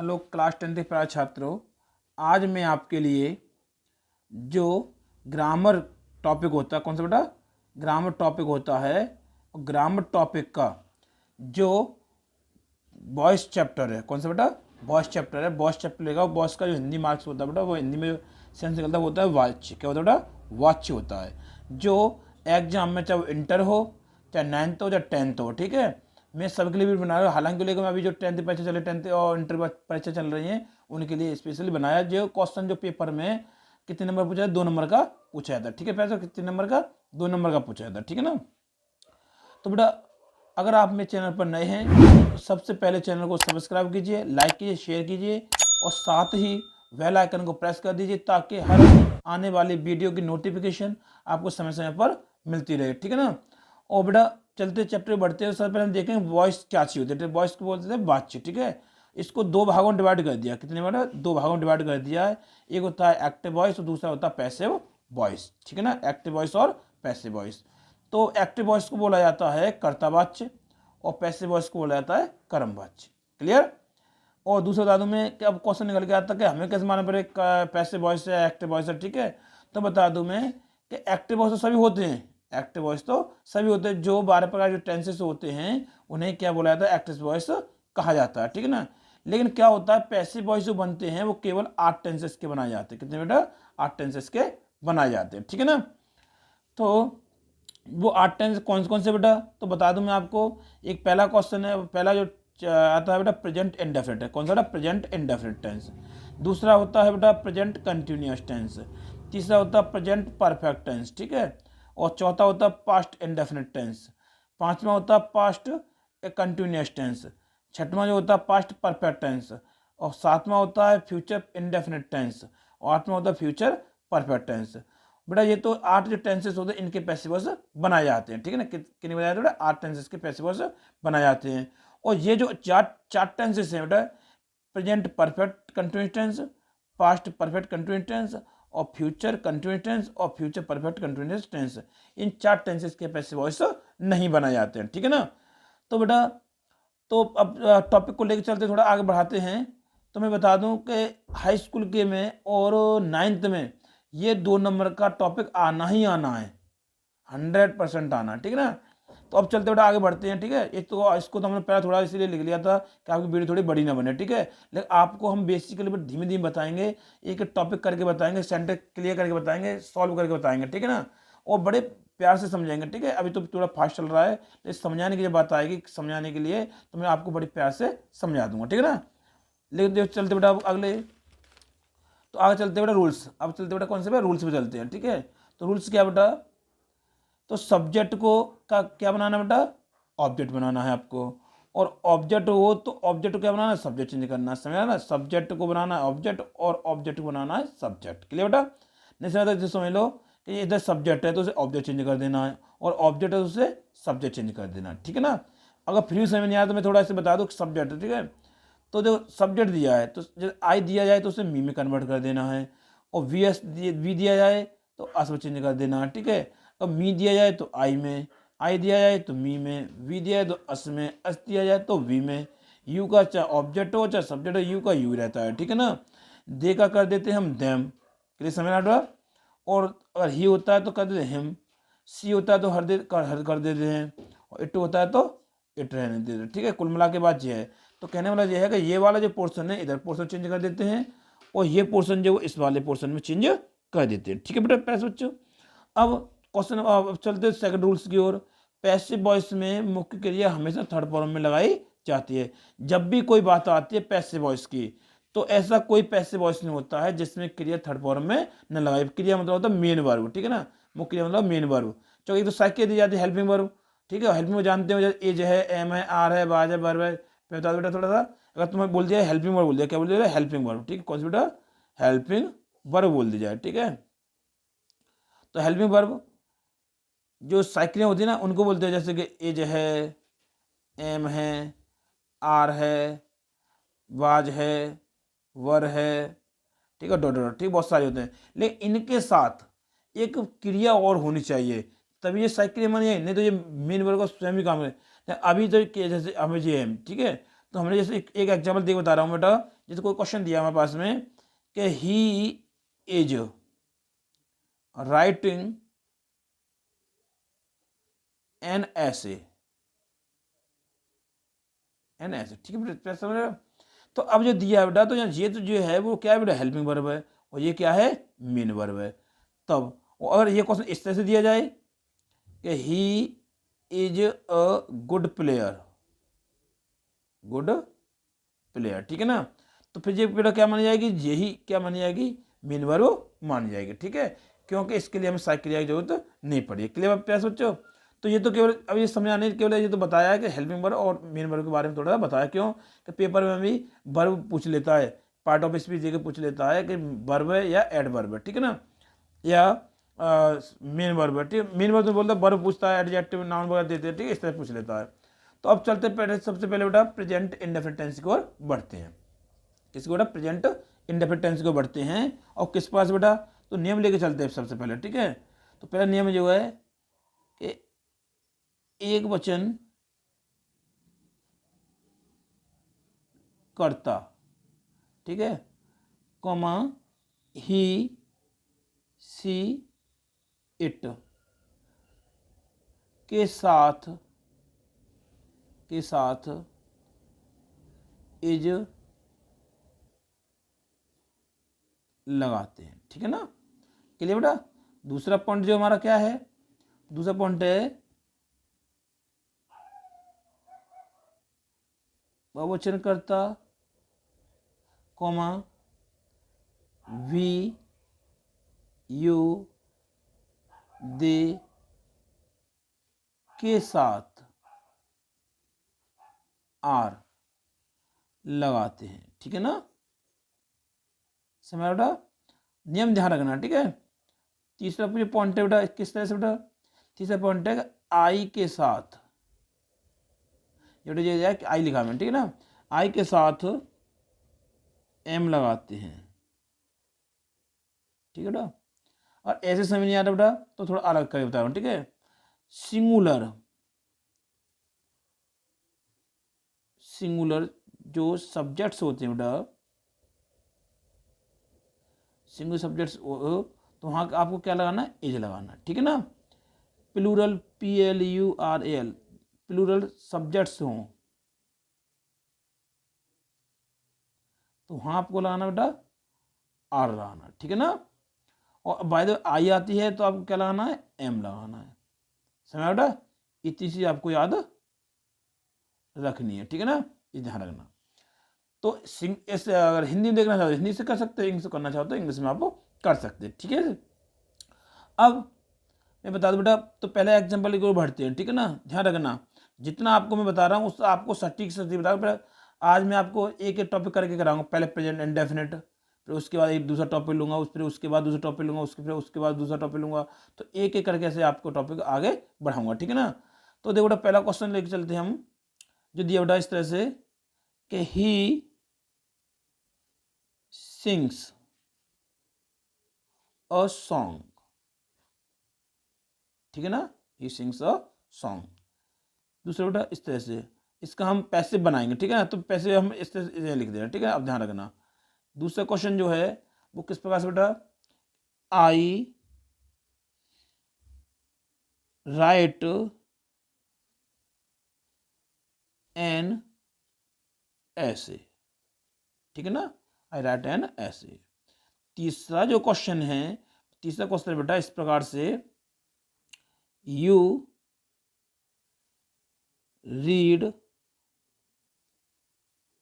लोग क्लास 10 के प्यारे छात्रों, आज मैं आपके लिए जो ग्रामर टॉपिक होता है, कौन सा बेटा ग्रामर टॉपिक होता है, ग्रामर टॉपिक का जो वॉइस चैप्टर है, कौन सा बेटा वॉइस चैप्टर है। वॉइस चैप्टर लेगा, वॉइस का जो हिंदी मार्क्स होता है बेटा, वो हिंदी में जो सेंस निकलता है वो होता है वाच्य। क्या होता है बेटा? वाच्य होता है, जो एग्जाम में चाहे वो इंटर हो, चाहे 9th हो, चाहे 10th हो। ठीक है, मैं सबके लिए भी बना रहा हूँ। हालांकि लेकिन अभी जो 10th परीक्षा चल रही, 10th और इंटर परीक्षा चल रही है, उनके लिए स्पेशली बनाया। जो क्वेश्चन जो पेपर में कितने नंबर पूछा है? 2 नंबर का पूछा जाता है। ठीक है पैसा, कितने नंबर का? 2 नंबर का पूछा जाता है। ठीक है ना। तो बेटा अगर आप मेरे चैनल पर नए हैं तो सबसे पहले चैनल को सब्सक्राइब कीजिए, लाइक कीजिए, शेयर कीजिए और साथ ही बेल आइकन को प्रेस कर दीजिए ताकि हर आने वाली वीडियो की नोटिफिकेशन आपको समय समय पर मिलती रहे। ठीक है ना। और बेटा चलते चैप्टर बढ़ते हैं, सबसे पहले हम देखेंगे वॉइस क्या चीज होती है। वॉइस को बोलते थे बातचीत। ठीक है, इसको 2 भागों में डिवाइड कर दिया। कितने बेटा? 2 भागों में डिवाइड कर दिया है। एक होता है एक्टिव वॉइस और दूसरा होता है पैसिव वॉइस। ठीक है ना, एक्टिव वॉइस और पैसिव वॉइस। तो एक्टिव वॉइस को बोला जाता है कर्तावाच्य और पैसिव वॉइस को बोला जाता है कर्मवाच्य। क्लियर। और दूसरे बता दूं मैं कि अब क्वेश्चन निकल के आता कि हमें कैसे मालूम पड़े पैसिव वॉइस है एक्टिव वॉइस है। ठीक है, तो बता दूं मैं कि एक्टिव वॉइस तो सभी होते हैं, एक्टिव वॉइस तो सभी होते हैं। जो 12 प्रकार जो टेंसेस होते हैं उन्हें क्या बोला जाता है? एक्टिव वॉइस कहा जाता है। ठीक है ना। लेकिन क्या होता है, पैसिव वॉइस जो बनते हैं वो केवल 8 टेंसेस के बनाए जाते हैं। कितने बेटा? 8 टेंसेस के बनाए जाते हैं। ठीक है ना। तो वो 8 टेंस कौन से बेटा? तो बता दूं मैं आपको। एक पहला क्वेश्चन है, पहला जो आता है बेटा प्रेजेंट इंडेफिनिट है। कौन सा बेटा? Present indefinite tense. दूसरा होता है बेटा प्रेजेंट कंटिन्यूअस टेंस। तीसरा होता है प्रेजेंट परफेक्ट टेंस। ठीक है, और चौथा होता है पास्ट इंडेफिनिट टेंस। पांचवा होता है पास्ट कंटिन्यूअस टेंस। छठवां जो होता है पास्ट परफेक्ट टेंस। और सातवां होता है फ्यूचर इंडेफिनिट टेंस। और आठवां होता है फ्यूचर परफेक्ट टेंस। बेटा ये तो 8 जो टेंसेस होते हैं इनके पैसिव वॉइस बनाए जाते हैं। ठीक है ना, कितने बनाए जाते हैं बेटा? 8 टेंसेस के पैसिव वॉइस बनाए जाते हैं। और ये जो चार टेंसेस हैं बेटा, present perfect continuous tense, past perfect continuous tense और फ्यूचर कंटिन्यूअस टेंस और फ्यूचर परफेक्ट कंटिन्यूअस टेंस, इन 4 टेंसेस के पैसिव वॉइस नहीं बनाए जाते हैं। ठीक है ना। तो बेटा तो अब टॉपिक को लेकर चलते थोड़ा आगे बढ़ाते हैं। तो मैं बता दूं कि हाई स्कूल के में और 9th में ये 2 नंबर का टॉपिक आना ही आना है, 100% आना। ठीक है ना। तो अब चलते बेटा आगे बढ़ते हैं। ठीक है, एक तो इसको तो हमने पहले थोड़ा इसलिए लिख लिया था कि आपकी वीडियो थोड़ी बड़ी ना बने। ठीक है, लेकिन आपको हम बेसिकली धीमे धीमे बताएंगे, एक टॉपिक करके बताएंगे, सेंटर क्लियर करके बताएंगे, सॉल्व करके बताएंगे। ठीक है ना, और बड़े प्यार से समझाएंगे। ठीक है, अभी तो थोड़ा फास्ट चल रहा है, लेकिन समझाने की जब बात आएगी समझाने के लिए तो मैं आपको बड़ी प्यार से समझा दूंगा। ठीक है ना। लेकिन चलते बेटा अगले, तो आगे चलते बेटा रूल्स। अब चलते बेटा कौन से बेटा? रूल्स पे चलते हैं। ठीक है, तो रूल्स क्या बेटा? तो सब्जेक्ट को का क्या बनाना बेटा? ऑब्जेक्ट बनाना है आपको। और ऑब्जेक्ट हो तो ऑब्जेक्ट को क्या बनाना है? सब्जेक्ट चेंज करना है। समझा ना, सब्जेक्ट को बनाना है ऑब्जेक्ट और ऑब्जेक्ट को बनाना है सब्जेक्ट। क्लियर बेटा? नहीं समझा तो समझ लो कि ये इधर सब्जेक्ट है तो उसे ऑब्जेक्ट चेंज कर देना है, और ऑब्जेक्ट है तो उसे सब्जेक्ट चेंज कर देना है। ठीक है ना। अगर फिर समझ नहीं आया तो मैं थोड़ा ऐसे बता दूँ सब्जेक्ट। ठीक है, तो जो सब्जेक्ट दिया है तो जब आई दिया जाए तो उसे मी में कन्वर्ट कर देना है, और वी दिया जाए तो अस में चेंज कर देना है। ठीक है, अब मी दिया जाए तो आई में, आई दिया जाए तो मी में, वी दिया जाए तो अस में, अस दिया जाए तो वी में। यू का चाहे ऑब्जेक्ट हो चाहे सब्जेक्ट हो, यू का यू रहता है। ठीक है ना। दे का कर देते हैं हम देम, के लिए समझ रहा। और अगर ही होता है तो कर देते हिम, सी होता है तो हर कर देते हैं, और इट होता है तो इट रहने देते हैं। ठीक है, कुल मिला के बाद ये है। तो कहने वाला ये है कि ये वाला जो पोर्शन है इधर पोर्शन चेंज कर देते हैं, और ये पोर्शन जो इस वाले पोर्शन में चेंज कर देते हैं। ठीक है बेटा प्यारे बच्चों। अब क्वेश्चन अब चलते सेकंड रूल्स की ओर। पैसिव वॉइस में मुख्य क्रिया हमेशा थर्ड फॉर्म में लगाई जाती है। जब भी कोई बात आती है पैसिव वॉइस की, तो ऐसा कोई पैसिव वॉइस नहीं होता है जिसमें क्रिया थर्ड फॉर्म में न लगाई। क्रिया मतलब होता है मेन वर्ब। ठीक है ना, मुख्य क्रिया मतलब मेन वर्ब। चलो एक तो साइकिल दी जाती है हेल्पिंग वर्ब। ठीक है, हेल्पिंग वर्ब जानते हो, जैसे एज है, एम है, आर है, बाज है, वर्ब है। मैं बता दो बेटा थोड़ा सा, अगर तुम्हें बोल दिया हेल्पिंग वर्ब बोल दिया, क्या बोल दिया? Helping verb. ठीक है, कौन सी बेटा? हेल्पिंग वर्ब बोल दी जाए। ठीक है, तो हेल्पिंग वर्ब जो साइकिलें होती है ना उनको बोलते हैं, जैसे कि एज है, एम है, आर है, वाज है, वर है। ठीक है, डॉट डॉट। ठीक, बहुत सारे होते हैं, लेकिन इनके साथ एक क्रिया और होनी चाहिए तभी ये साइकिल मानी, नहीं तो ये मेन वर्ब का स्वयं ही काम है। अभी तो जैसे हमें ये है। ठीक है, तो हमने जैसे एक एग्जाम्पल देख बता रहा हूँ बेटा जैसे कोई क्वेश्चन दिया हमारे पास में कि ही इज राइटिंग एन ऐसे, ठीक है बेटा, समझ रहे हो? तो अब जो दिया है बेटा, तो ये तो जो है वो क्या है बेटा, हेल्पिंग वर्ब है, और ये क्या है, मेन वर्ब है। तब अगर ये क्वेश्चन इस तरह से दिया जाए कि he is a good player, ठीक है ना, तो फिर ये बेटा क्या मानी जाएगी, यही क्या मानी जाएगी, मेन वर्ब मानी जाएगी, ठीक है, क्योंकि इसके लिए हमें सहायक क्रिया की जरूरत नहीं पड़ी। क्लियर प्यार बच्चों? तो ये तो केवल अब ये समझाने केवल ये तो बताया है कि हेल्पिंग वर्ब और मेन वर्ब के बारे में थोड़ा सा बताया, क्यों कि पेपर में भी वर्ब पूछ लेता है, पार्ट ऑफ स्पीच देकर पूछ लेता है कि वर्ब है या एडवर्ब है, ठीक है ना, या मेन वर्ब है, ठीक। मेन वर्ब तो बोलता है, वर्ब पूछता है, एडजेक्टिव नाउन वगैरह देते हैं, ठीक है, इस तरह पूछ लेता है। तो अब चलते पहले, सबसे पहले बेटा प्रेजेंट इंडेफिनिट टेंस की ओर बढ़ते हैं। किसकी बेटा, प्रेजेंट इंडेफिनिट टेंस को बढ़ते हैं। और किस पास बेटा, तो नियम लेके चलते हैं सबसे पहले, ठीक है। तो पहला नियम जो है कि एक वचन कर्ता, ठीक है, कॉमा ही सी इट के साथ इज लगाते हैं, ठीक है ना। क्लियर बेटा? दूसरा पॉइंट जो हमारा क्या है, दूसरा पॉइंट है बहुवचन कर्ता, कॉमा वी यू दे के साथ आर लगाते हैं, ठीक है ना। समझ बेटा, नियम ध्यान रखना, ठीक है। तीसरा पॉइंट है बेटा, किस तरह से बेटा, तीसरा पॉइंट है आई के साथ, बेटा ये आई लिखा मैंने, ठीक है ना, आई के साथ एम लगाते हैं, ठीक है बेटा। और ऐसे समझ नहीं आ रहा बेटा तो थोड़ा अलग करके बता रहा हूं, ठीक है। सिंगुलर जो सब्जेक्ट्स होते हैं बेटा, सिंगल सब्जेक्ट्स, तो वहां आपको क्या लगाना है, एज लगाना, ठीक है ना। प्लूरल PLURAL, प्लूरल सब्जेक्ट्स हों तो वहां आपको लगाना बेटा आर लगाना, ठीक है ना। और बाय द आई आती है तो आपको क्या लगाना है, एम लगाना है। समझ बेटा, इतनी चीज आपको याद रखनी है, ठीक है ना, ये ध्यान रखना। तो इस अगर हिंदी में देखना चाहते हिंदी से कर सकते हैं, इंग्लिश से करना चाहते हो इंग्लिश में आप कर सकते हैं, ठीक है। अब मैं बता दूं बेटा, तो पहले एग्जाम्पल की ओर बढ़ते हैं, ठीक है ना। ध्यान रखना, जितना आपको मैं बता रहा हूँ उससे आपको सटीक से बता रहा। आज मैं आपको एक एक टॉपिक करके कराऊंगा, पहले प्रेजेंट इंडेफिनिट, फिर उसके बाद एक दूसरा टॉपिक लूंगा, फिर उसके बाद दूसरा टॉपिक लूंगा, उसके बाद दूसरा टॉपिक लूंगा। तो एक एक करके ऐसे आपको टॉपिक आगे बढ़ाऊंगा, ठीक है ना। तो देखो बेटा, पहला क्वेश्चन लेके चलते हैं हम, जो दिया बेटा इस तरह से कि ही सिंग्स अ सॉन्ग, ठीक है ना, ही सिंग्स अ सॉन्ग। दूसरा बेटा इस तरह से, इसका हम पैसिव बनाएंगे, ठीक है ना, तो पैसिव हम इस तरह से लिख देना, ठीक है। अब ध्यान रखना, दूसरा क्वेश्चन जो है वो किस प्रकार से बेटा, आई राइट एन ऐसे, ठीक है ना, आई राइट एन ऐसे। तीसरा जो क्वेश्चन है, तीसरा क्वेश्चन बेटा इस प्रकार से, you read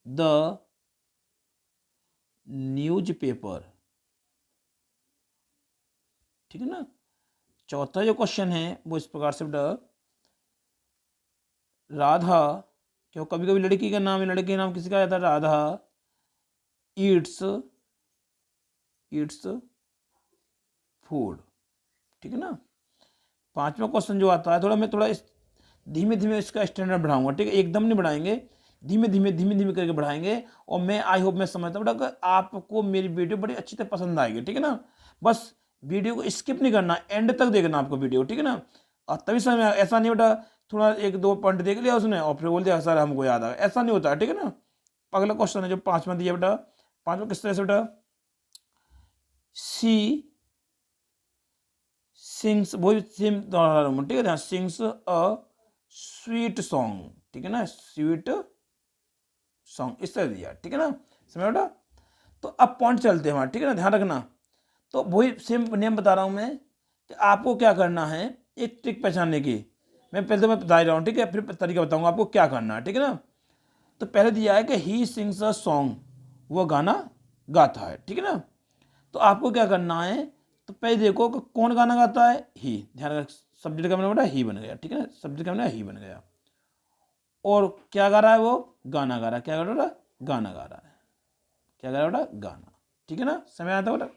the news paper, ठीक है ना। चौथा जो क्वेश्चन है वो इस प्रकार से बेटा, राधा, क्यों कभी कभी लड़की का नाम है, लड़के का नाम किसी का आता है, राधा ईट्स फूड, ठीक है ना। पांचवा क्वेश्चन जो आता है, मैं थोड़ा धीमे धीमे इसका स्टैंडर्ड बढ़ाऊंगा, ठीक है, एकदम नहीं बढ़ाएंगे, धीमे धीमे करके बढ़ाएंगे। और मैं आई होप, मैं समझता हूँ बेटा आपको मेरी वीडियो बड़ी अच्छी तरह पसंद आएगी, ठीक है ना। बस वीडियो को स्किप नहीं करना, एंड तक देखना आपको वीडियो, ठीक है ना। और तभी समय ऐसा नहीं बेटा थोड़ा एक दो पॉइंट देख लिया उसने और फिर बोल दिया सर हमको याद आ गया, ऐसा नहीं होता है, ठीक है ना। अगला क्वेश्चन है जो पांचवा दिया बेटा, पांचवा किस तरह से बेटा, सी सिंग्स, वही सेम दोहरा रहा हूं, ठीक है ध्यान, सिंग्स अ स्वीट सॉन्ग, ठीक है ना, स्वीट सॉन्ग इस तरह दिया, ठीक है ना, समझ बेटा। तो अब पॉइंट चलते हैं हमारे, ठीक है ना, ध्यान रखना। तो वही सेम नियम बता रहा हूं मैं कि आपको क्या करना है, एक ट्रिक पहचानने की। मैं पहले तो मैं बता रहा हूँ, ठीक है, फिर तरीका बताऊंगा आपको क्या करना है, ठीक है ना। तो पहले दिया है कि ही सिंग्स अ सॉन्ग, वो गाना गाता है, ठीक है ना। तो आपको क्या करना है, तो पहले देखो कि कौन गाना गाता है, ही, ध्यान रख, सब्जेक्ट का मैंने बेटा ही बन गया, ठीक है ना, सब्जेक्ट का मैंने ही बन गया। और क्या गा रहा है वो, गाना गा रहा है, क्या गा रहा है, गाना गा रहा है, क्या गा रहा है बेटा, गाना, ठीक है ना, समझ आता है बेटा।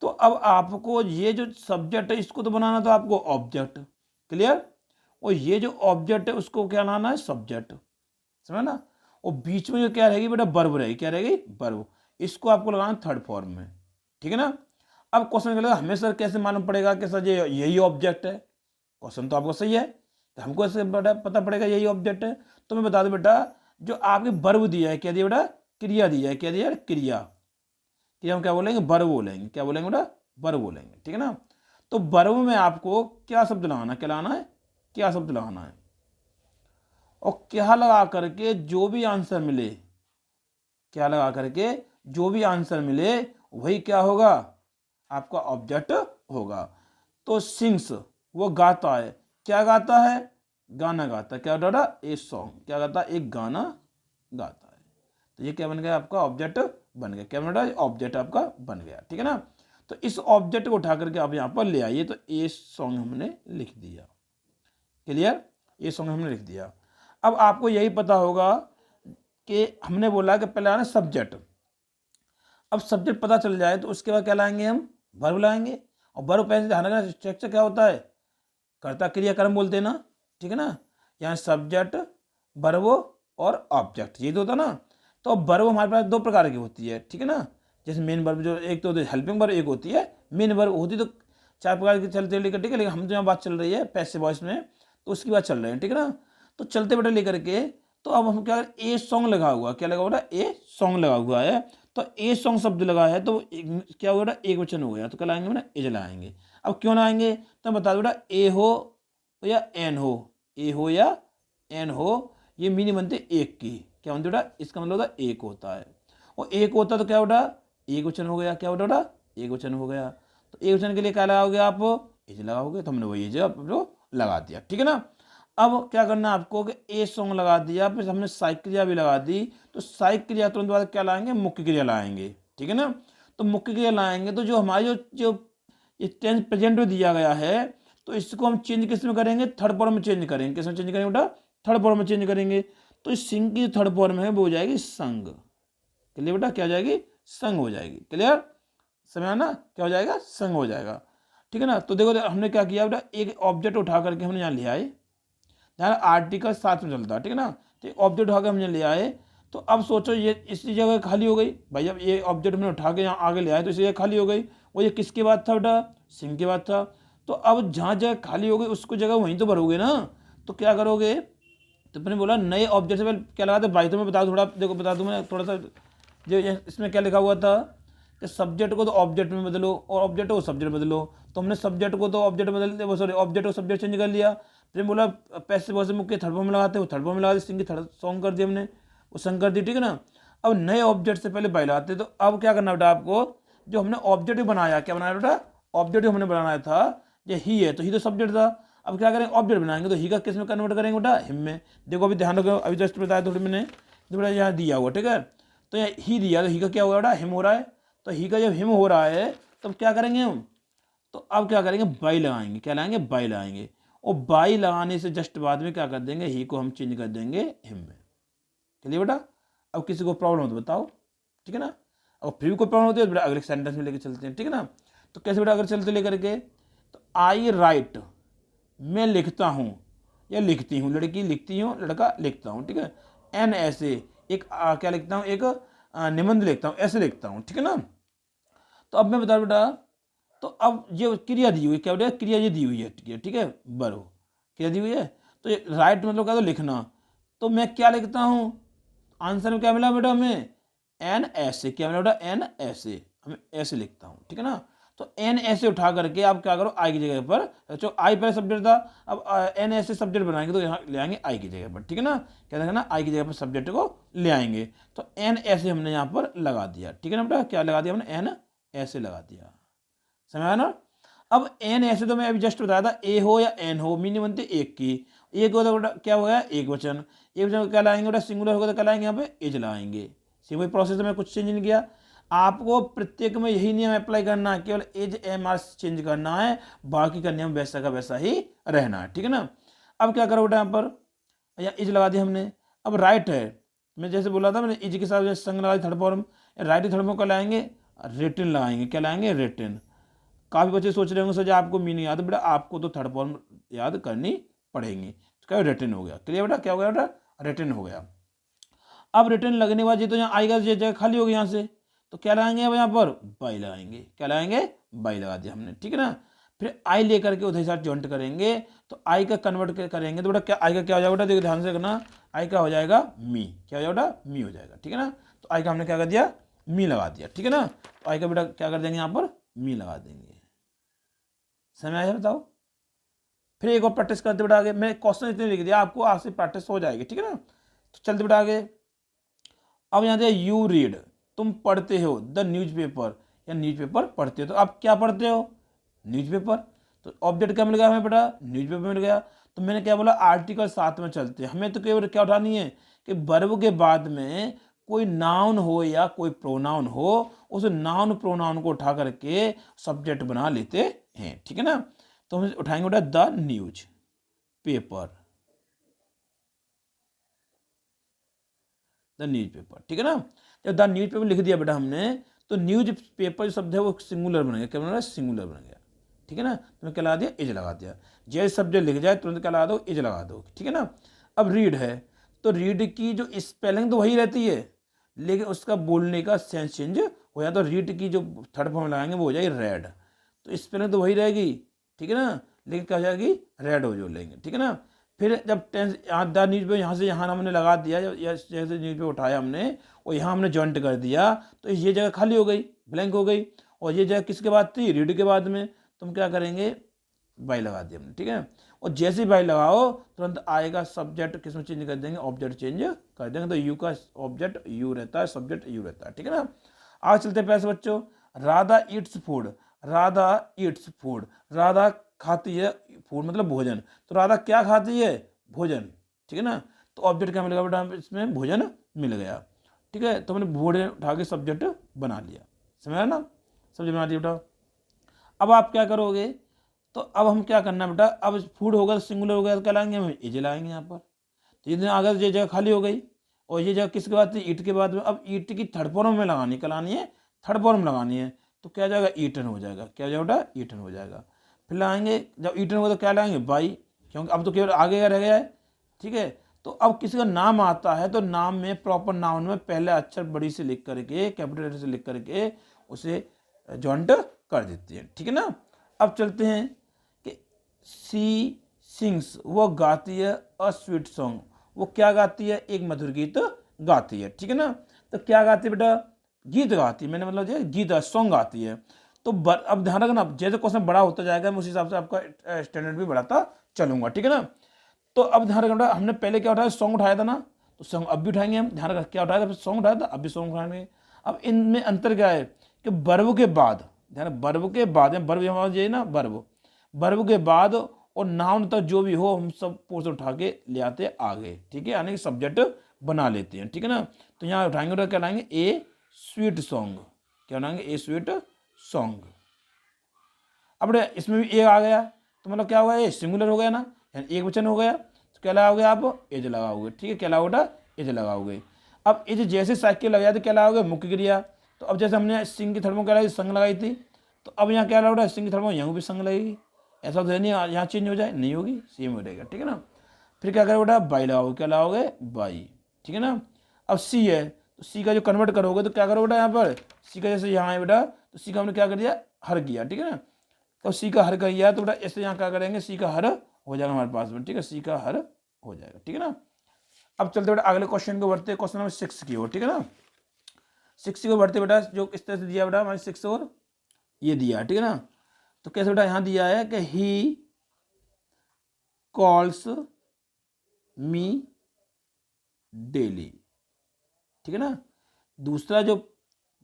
तो अब आपको ये जो सब्जेक्ट है इसको तो बनाना था आपको ऑब्जेक्ट, क्लियर, और ये जो ऑब्जेक्ट है उसको क्या लाना है, सब्जेक्ट, समझ ना। और बीच में जो क्या रहेगी बेटा, वर्ब रहेगी, क्या रहेगी, वर्ब, इसको आपको लगाना थर्ड फॉर्म में, ठीक है ना। अब क्वेश्चन लगेगा हमें सर कैसे मालूम पड़ेगा कि सर ये यही ऑब्जेक्ट है, क्वेश्चन तो आपको सही है, तो हमको ऐसे पता पड़ेगा यही ऑब्जेक्ट है। तो मैं बता दूं बेटा, जो आपके वर्ब दिया है, क्या दिया बेटा, क्रिया दिया है, क्या दिया है, क्रिया, कि हम क्या बोलेंगे, वर्ब बोलेंगे, क्या बोलेंगे बेटा, वर्ब बोलेंगे, ठीक है ना। तो वर्ब में आपको क्या शब्द लगाना, क्या लगाना है, क्या शब्द लगाना है, और क्या लगा करके जो भी आंसर मिले, क्या लगा करके जो भी आंसर मिले वही क्या होगा, आपका ऑब्जेक्ट होगा। तो सिंग्स, वो गाता है, क्या गाता है, गाना गाता है, क्या गाता है, ए सॉन्ग, क्या गाता है, एक गाना गाता है। तो ये क्या बन गया, आपका ऑब्जेक्ट बन गया, क्या बन रहा है, ऑब्जेक्ट आपका बन गया, ठीक है ना। तो इस ऑब्जेक्ट को उठा करके आप यहाँ पर ले आइए, तो ए सॉन्ग हमने लिख दिया, क्लियर, ये सॉन्ग हमने लिख दिया। अब आपको यही पता होगा कि हमने बोला कि पहले आना सब्जेक्ट, अब सब्जेक्ट पता चल जाए तो उसके बाद क्या लाएंगे, हम वर्ब लाएंगे। और वर्ब पहले ध्यान रखना स्ट्रक्चर क्या होता है, कर्ता क्रिया कर्म बोलते हैं ना, ठीक है ना, यहाँ सब्जेक्ट, वर्ब और ऑब्जेक्ट, ये तो होता ना। तो वर्ब हमारे पास दो प्रकार की होती है, ठीक है ना, जैसे मेन वर्ब जो एक तो हेल्पिंग वर्ब, एक होती है मेन वर्ब, होती तो चार प्रकार की चलते लेकर, ठीक है, लेकिन हम तो यहाँ बात चल रही है पैसिव वॉइस में, तो उसकी बात चल रही है, ठीक है ना। तो चलते बेटे लेकर के, तो अब हम क्या करें, ए सॉन्ग लगा हुआ, क्या लगा हुआ, ए सॉन्ग लगा हुआ है, तो ए सॉन्ग शब्द लगा है तो क्या हो गया, एक वचन हो गया, तो क्या लाएंगे बेटा, एज लाएंगे। अब क्यों लाएंगे, तो बता दो बेटा, ए हो या एन हो, ए हो या एन हो, ये मीनिंग बनते एक की, क्या बनते बेटा, इसका मतलब होता है एक होता है, और एक होता तो क्या बेटा, एक वचन हो गया, क्या बेटा, एक वचन हो गया। तो एक वचन के लिए क्या लगाओगे आप, एज लगाओगे, तो हमने वही जो लगा दिया, ठीक है ना। अब क्या करना है आपको कि ए सॉन्ग लगा दिया, फिर हमने सहायक क्रिया भी लगा दी, तो सहायक क्रिया तुरंत बाद क्या लाएंगे, मुख्य क्रिया लाएंगे, ठीक है ना। तो मुख्य क्रिया लाएंगे तो जो हमारी जो टेंस प्रेजेंट में दिया गया है, तो इसको हम चेंज किस में करेंगे, थर्ड फॉर्म में चेंज करेंगे, किस में चेंज करेंगे बेटा, थर्ड फॉर्म में चेंज करेंगे। तो इस सिंग की थर्ड फॉर्म है वो हो जाएगी संग, क्लियर बेटा, क्या हो जाएगी, संग हो जाएगी, क्लियर, समझ आना, क्या हो जाएगा, संग हो जाएगा, ठीक है ना। तो देखो हमने क्या किया बेटा, एक ऑब्जेक्ट उठा करके हमने यहाँ ले आए, ध्यान आर्टिकल साथ में चलता है, ठीक है ना। तो ऑब्जेक्ट उठा के हमने ले आए, तो अब सोचो ये इसी जगह खाली हो गई भाई, अब ये ऑब्जेक्ट हमने उठा के यहाँ आगे ले आए तो इसी जगह खाली हो गई, वो ये किसके बाद था बेटा, सिंह के बाद था। तो अब जहाँ जगह खाली हो गई उसको जगह वहीं तो भरोगे ना, तो क्या करोगे, तो मैंने बोला नए ऑब्जेक्ट से क्या लगा था भाई, तो मैं बता थोड़ा, देखो बता दूँ मैं थोड़ा सा, जो इसमें क्या लिखा हुआ था कि सब्जेक्ट को तो ऑब्जेक्ट में बदलो और ऑब्जेक्ट को सब्जेक्ट में बदलो, तो हमने सब्जेक्ट को तो ऑब्जेक्ट में बदल दिया, सॉरी ऑब्जेक्ट को सब्जेक्ट चेंज कर लिया। फिर बोला पैसे वैसे मुख्य थर्ड फॉर्म में लगाते हो, थर्ड फॉर्म में लगा दी, सिंह की थर्ड सॉन्ग कर दी हमने, वो संग कर दी, ठीक है ना। अब नए ऑब्जेक्ट से पहले बाई लगाते, तो अब क्या करना बेटा आपको, जो हमने ऑब्जेक्ट बनाया, क्या बनाया बेटा, ऑब्जेक्ट हमने बनाया था, ये ही है, तो ही तो सब्जेक्ट था, अब क्या करेंगे, ऑब्जेक्ट बनाएंगे, तो ही का किस में कन्वर्ट करेंगे बेटा, हिम में। देखो अभी ध्यान रखो, अभी जस्ट बताया थोड़ी मैंने, तो बेटा यहाँ दिया हुआ, ठीक है, तो यहाँ ही दिया, तो ही का क्या होगा बेटा, हिम हो रहा है, तो ही का जब हिम हो रहा है तब क्या करेंगे हम, तो अब क्या करेंगे, बाई लगाएंगे, क्या लगाएंगे, बाई लगाएंगे, और बाई लगाने से जस्ट बाद में क्या कर देंगे, ही को हम चेंज कर देंगे हिम में, चलिए बेटा। अब किसी को प्रॉब्लम हो तो बताओ, ठीक है ना, और फिर भी कोई प्रॉब्लम होती है तो बेटा अगले सेंटेंस में लेके चलते हैं, ठीक है ना। तो कैसे बेटा अगर चलते लेकर के, तो आई राइट, मैं लिखता हूँ या लिखती हूँ, लड़की लिखती हूँ, लड़का लिखता हूँ, ठीक है। एन ऐसे एक क्या लिखता हूँ, एक निबंध लिखता हूँ, ऐसे लिखता हूँ, ठीक है ना। तो अब मैं बता बेटा, तो अब ये क्रिया दी हुई, क्या बेटा क्रिया ये दी हुई है, ठीक है, बरो क्रिया दी हुई है, तो ये राइट मतलब क्या, तो लिखना, तो मैं क्या लिखता हूँ, आंसर में क्या मिला बेटा हमें, एन ऐसे, क्या मैंने बेटा एन ऐसे, हमें ऐसे लिखता हूँ, ठीक है ना। तो एन ऐसे उठा करके आप क्या करो, आई की जगह पर, जो आई पहले सब्जेक्ट था, अब एन ऐसे सब्जेक्ट बनाएंगे तो यहाँ ले आएंगे आई की जगह पर, ठीक है ना। क्या देखें ना, आई की जगह पर सब्जेक्ट को ले आएंगे। तो एन ऐसे हमने यहाँ पर लगा दिया, ठीक है ना बेटा, क्या लगा दिया हमने, एन ऐसे लगा दिया, समझ आया ना। अब एन ऐसे तो मैं अभी जस्ट बताया था, ए हो या एन हो, मीनिंग बनती है एक की, एक हो तो बेटा क्या हो गया, एक वचन, एक वचन क्या लाएंगे बेटा, सिंगुलर होगा तो क्या लाएंगे, यहाँ पे एज लाएंगे। वही प्रोसेस में कुछ चेंज नहीं किया। आपको प्रत्येक में यही नियम अप्लाई करना है, केवल एज एम आर चेंज करना है, बाकी का नियम वैसा का वैसा ही रहना है, ठीक है ना। अब क्या करो बेटा, यहाँ पर या इज लगा दिया हमने। अब राइट है, मैं जैसे बोला था मैंने, इज के साथ संग लगा third form, right third form का लाएंगे, रिटन लगाएंगे, क्या लाएंगे, रिटन। काफ़ी बच्चे सोच रहे होंगे सर आपको मीनिंग याद है, बेटा आपको तो थर्ड फॉर्म याद करनी पड़ेगी। तो क्या रिटन हो गया, क्लियर बेटा, क्या हो गया बेटा, रिटन हो गया। अब रिटर्न लगने के बाद ये तो यहाँ आएगा, ये जगह खाली होगी यहाँ से, तो क्या लगाएंगे अब यहाँ पर, बाई लगाएंगे, क्या लगाएंगे, बाई लगा दिया हमने, ठीक है ना। फिर आई लेकर के उधर साथ जॉइंट करेंगे, तो आई का कन्वर्ट करेंगे तो बेटा क्या आई का क्या हो जाएगा बेटा, देखो ध्यान से करना, आई का हो जाएगा मी, क्या हो जाएगा बेटा, मी हो जाएगा, ठीक है ना। तो आई का हमने क्या कर दिया, मी लगा दिया, ठीक है ना। तो आई का बेटा क्या कर देंगे यहाँ पर, मी लगा देंगे, समझ आया बताओ। फिर एक और प्रैक्टिस करते बेटा आगे, मैं क्वेश्चन इतने लिख दिया आपको, आपसे प्रैक्टिस हो जाएगी, ठीक है ना। तो चलते बेटा आगे। अब यहाँ दिया यू रीड, तुम पढ़ते हो द न्यूज़पेपर, या न्यूज़पेपर पढ़ते हो, तो आप क्या पढ़ते हो, न्यूज़पेपर। तो ऑब्जेक्ट क्या मिल गया हमें बेटा, न्यूज़पेपर मिल गया। तो मैंने क्या बोला, आर्टिकल साथ में चलते हैं, हमें तो केवल क्या उठानी है कि वर्ब के बाद में कोई नाउन हो या कोई प्रोनाउन हो, उस नाउन प्रोनाउन को उठा करके सब्जेक्ट बना लेते हैं, ठीक है ना। तो हम उठाएंगे बेटा the news paper, the news paper, ठीक है ना। जब द न्यूज पेपर लिख दिया बेटा हमने, तो न्यूज पेपर जो शब्द है वो सिंगुलर बन गया, क्या बन गया, सिंगुलर बन गया, ठीक है ना। तो मैं क्या लगा दिया, इज लगा दिया, जैसे सब्जेक्ट लिख जाए तुरंत क्या लगा दो, इज लगा दो, ठीक है ना। अब रीड है, तो रीड की जो स्पेलिंग तो वही रहती है, लेकिन उसका बोलने का सेंस चेंज हो जाता। तो रीड की जो थर्ड फॉर्म लगाएंगे वो हो जाएगी रेड, तो स्पेलिंग तो वही रहेगी, ठीक है ना, लेकिन क्या हो जाएगी, रेड हो जो लेंगे, ठीक है ना। फिर जब टेंस यहाँ द न्यूज पे यहाँ से यहाँ हमने लगा दिया, जैसे न्यूज पे उठाया हमने और यहाँ हमने जॉइंट कर दिया, तो ये जगह खाली हो गई, ब्लैंक हो गई, और ये जगह किसके बाद थी, रीड के बाद में। तुम क्या करेंगे, बाई लगा दिया हमने, ठीक है। और जैसे ही बाई लगाओ तुरंत आएगा सब्जेक्ट, किसमें चेंज कर देंगे, ऑब्जेक्ट चेंज कर देंगे। तो यू का ऑब्जेक्ट यू रहता है, सब्जेक्ट यू रहता है, ठीक है ना। आज चलते हैं पैसे बच्चों। Radha Yeats food, Radha Yeats food, Radha खाती है फूड मतलब भोजन, तो राधा क्या खाती है, भोजन, ठीक है ना। तो ऑब्जेक्ट क्या मिलेगा बेटा, इसमें भोजन मिल गया, ठीक है। तो मैंने भोजन उठा के सब्जेक्ट बना लिया, समझा ना, सब्जेक्ट बना दिया बेटा। अब आप क्या करोगे, तो अब हम क्या करना बेटा, अब फूड होगा सिंगुलर हो गया तो क्या लाएंगे, हम इज लाएंगे यहाँ पर। तो ये अगर ये जगह खाली हो गई, और ये जगह किसके बाद थी, ईट के बाद में। अब ईट की थर्ड फॉर्म में लगानी, क्या लानी है, थर्ड फॉर्म लगानी है, तो क्या जाएगा, ईटन हो जाएगा, क्या हो जाएगा बेटा, ईटन हो जाएगा। फिर लाएंगे, जब ईटन होगा तो क्या लाएंगे, बाई, क्योंकि अब तो केवल आगे का रह गया है, ठीक है। तो अब किसी का नाम आता है तो नाम में प्रॉपर नाउन में पहले अक्षर बड़ी से लिख करके, कैपिटल से लिख करके उसे जॉइंट कर देते हैं, ठीक है ना। अब चलते हैं कि सी सिंग्स, वो गाती है अ स्वीट सॉन्ग, वो क्या गाती है, एक मधुर गीत गाती है, ठीक है ना। तो क्या गाती है बेटा, गीत गाती है, मैंने मतलब जो गीत सॉन्ग गाती है। तो अब ध्यान रखना, जैसे क्वेश्चन बड़ा होता जाएगा मैं उस हिसाब से आपका स्टैंडर्ड भी बढ़ाता चलूंगा, ठीक है ना। तो अब ध्यान रखना, हमने पहले क्या उठाया, सॉन्ग उठाया था ना, तो सॉन्ग अब भी उठाएंगे हम, ध्यान रखना क्या उठाया था, सॉन्ग उठाया था, अब भी सॉन्ग उठाएंगे। अब इनमें अंतर क्या है कि वर्ब के बाद, ध्यान, वर्ब के बाद, वर्ब हमारा ये ना, वर्ब के बाद और नाउन तक जो भी हो हम सब पोर्शन उठा के ले आते आगे, ठीक है, यानी कि सब्जेक्ट बना लेते हैं, ठीक है ना। तो यहाँ उठाएंगे तो क्या लाएंगे, ए स्वीट सॉन्ग, क्या बनाएंगे, ए स्वीट सॉन्ग। अब इसमें भी ए आ गया, तो मतलब क्या होगा, ये सिंगुलर हो गया ना, यानी एक वचन हो गया, तो क्या लगाओगे आप, एज लगाओगे, ठीक है, क्या लगाओगे, एज लगाओगे। अब एज जैसे साइकिल लगाया तो क्या लगाओगे, मुख्य क्रिया। तो अब जैसे हमने सिंह की थर्मो क्या लगाई, संग लगाई थी, तो अब यहाँ क्या लगाओगे, सिंह की थर्मो यहाँ भी संग लगेगी, ऐसा तो नहीं यहाँ चेंज हो जाए, नहीं होगी, सेम हो रहेगा, ठीक है ना। फिर क्या करोगे बेटा, बाई लगाओगे, क्या लगाओगे, बाई, ठीक है ना। अब सी है, तो सी का जो कन्वर्ट करोगे तो क्या करोगे बेटा, यहाँ पर सी का जैसे यहाँ है बेटा, तो सी का हमने क्या कर दिया, हर किया, ठीक है ना। तो सी का हर कर दिया तो बेटा ऐसे यहाँ क्या करेंगे, सी का हर हो जाएगा हमारे पास में, ठीक है, सी का हर हो जाएगा, ठीक है ना। अब चलते बेटा अगले क्वेश्चन को बढ़ते हैं, क्वेश्चन नंबर 6 की ओर, ठीक है ना। 6 को बढ़ते बेटा जो इस तरह से दिया बेटा हमारे 6 और ये दिया, ठीक है ना। तो कैसे बेटा यहाँ दिया है कि ही कॉल्स मी डेली, ठीक है ना। दूसरा जो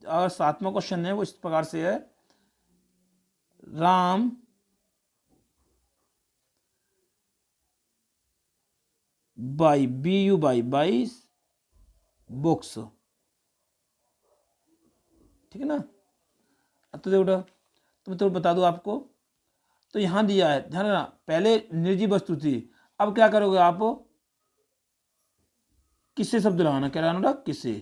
अगर 7वां क्वेश्चन है वो इस प्रकार से है, Ram by BU by books, ठीक है ना। अब तो देखो बेटा तो मैं तो बता दूं आपको, तो यहां दिया है, ध्यान रखना पहले निर्जीव वस्तु थी, अब क्या करोगे आप, किससे शब्द लगाना, क्या लगाना बेटा किससे,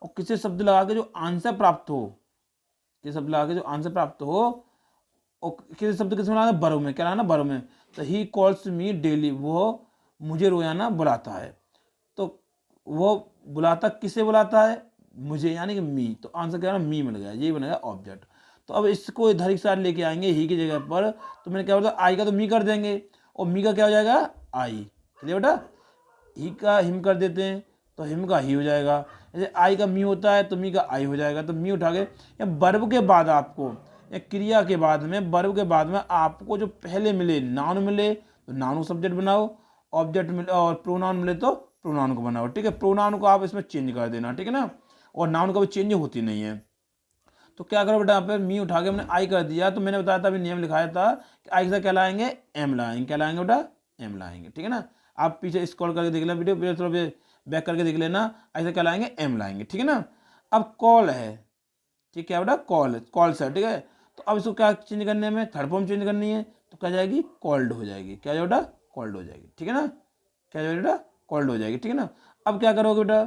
और किससे शब्द लगा के जो आंसर प्राप्त हो, किस शब्द लगा के जो आंसर प्राप्त हो, और किस शब्द किस में लगाना, वर्ब में, क्या लगाना वर्ब में। तो ही कॉल्स मी डेली, वो मुझे रोजाना बुलाता है, तो वो बुलाता किसे बुलाता है, मुझे, यानी कि मी, तो आंसर क्या है मी मिल गया, ये बनेगा ऑब्जेक्ट। तो अब इसको इधर ही साइड लेके आएंगे ही की जगह पर, तो मैंने क्या बोला आई का तो मी कर देंगे, और मी का क्या हो जाएगा आई, चलिए बेटा ही का हिम कर देते हैं तो हिम का ही हो जाएगा, जैसे आई का मी होता है तो मी का आई हो जाएगा, तो मी उठा के, या वर्ब के बाद आपको, या क्रिया के बाद में, वर्ब के बाद में आपको जो पहले मिले नाउन मिले तो नाउन को सब्जेक्ट बनाओ, ऑब्जेक्ट मिले और प्रोनाउन मिले तो प्रोनाउन को बनाओ, ठीक है। प्रोनाउन को आप इसमें चेंज कर देना, ठीक है ना, और नाउन कभी चेंज होती नहीं है। तो क्या करो बेटा, यहाँ पे मी उठा के हमने आई कर दिया, तो मैंने बताया था अभी नियम लिखाया था कि आई के साथ क्या लाएंगे एम लाएंगे, क्या लाएंगे बेटा एम लाएंगे, ठीक है ना। आप पीछे स्क्रॉल करके देख लेना वीडियो, फिर थोड़ा बैक करके देख लेना, ऐसे क्या लाएंगे एम लाएंगे, ठीक है ना। अब कॉल है, ठीक है बेटा कॉल, कॉल से, ठीक है। तो अब इसको क्या चेंज करने में, थर्ड फॉर्म चेंज करनी है, तो क्या जाएगी कॉल्ड हो जाएगी, क्या जाएगा बेटा कॉल्ड हो जाएगी, ठीक है ना, क्या जाएगा बेटा कॉल्ड हो जाएगी, ठीक है ना। अब क्या करोगे बेटा,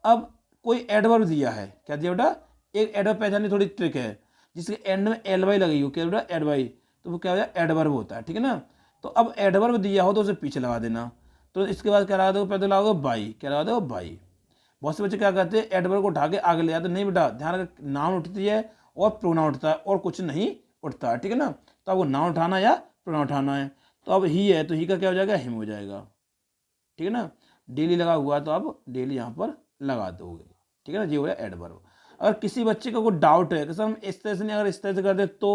अब कोई एडवर्ब दिया है, क्या दिया बेटा, एक एडवर्ब पहचानने थोड़ी ट्रिक है, जिसके एंड में एल वाई लगी हो, क्या बेटा एड वाई, तो वो क्या हो जाए एडवर्ब होता है, ठीक है ना। तो अब एडवर्ब दिया हो तो उसे पीछे लगा देना, तो इसके बाद क्या लगा दो, पहले लगाओगे बाई, क्या लगा दो बाई। बहुत से बच्चे क्या करते हैं एडवर्ब को उठा के आगे ले आते, नहीं बेटा ध्यान रख, नाउन उठती है और प्रोनाउन उठता है और कुछ नहीं उठता है, ठीक है ना। तो आपको नाउन उठाना या प्रोनाउन उठाना है, तो अब ही है तो ही का क्या हो जाएगा हिम हो जाएगा, ठीक है ना। डेली लगा हुआ तो आप डेली यहाँ पर लगा दोगे, ठीक है ना, ये हो गया एडवर्ब। अगर किसी बच्चे का कोई डाउट है कि सर हम इस तरह से नहीं, अगर इस तरह से कर दे तो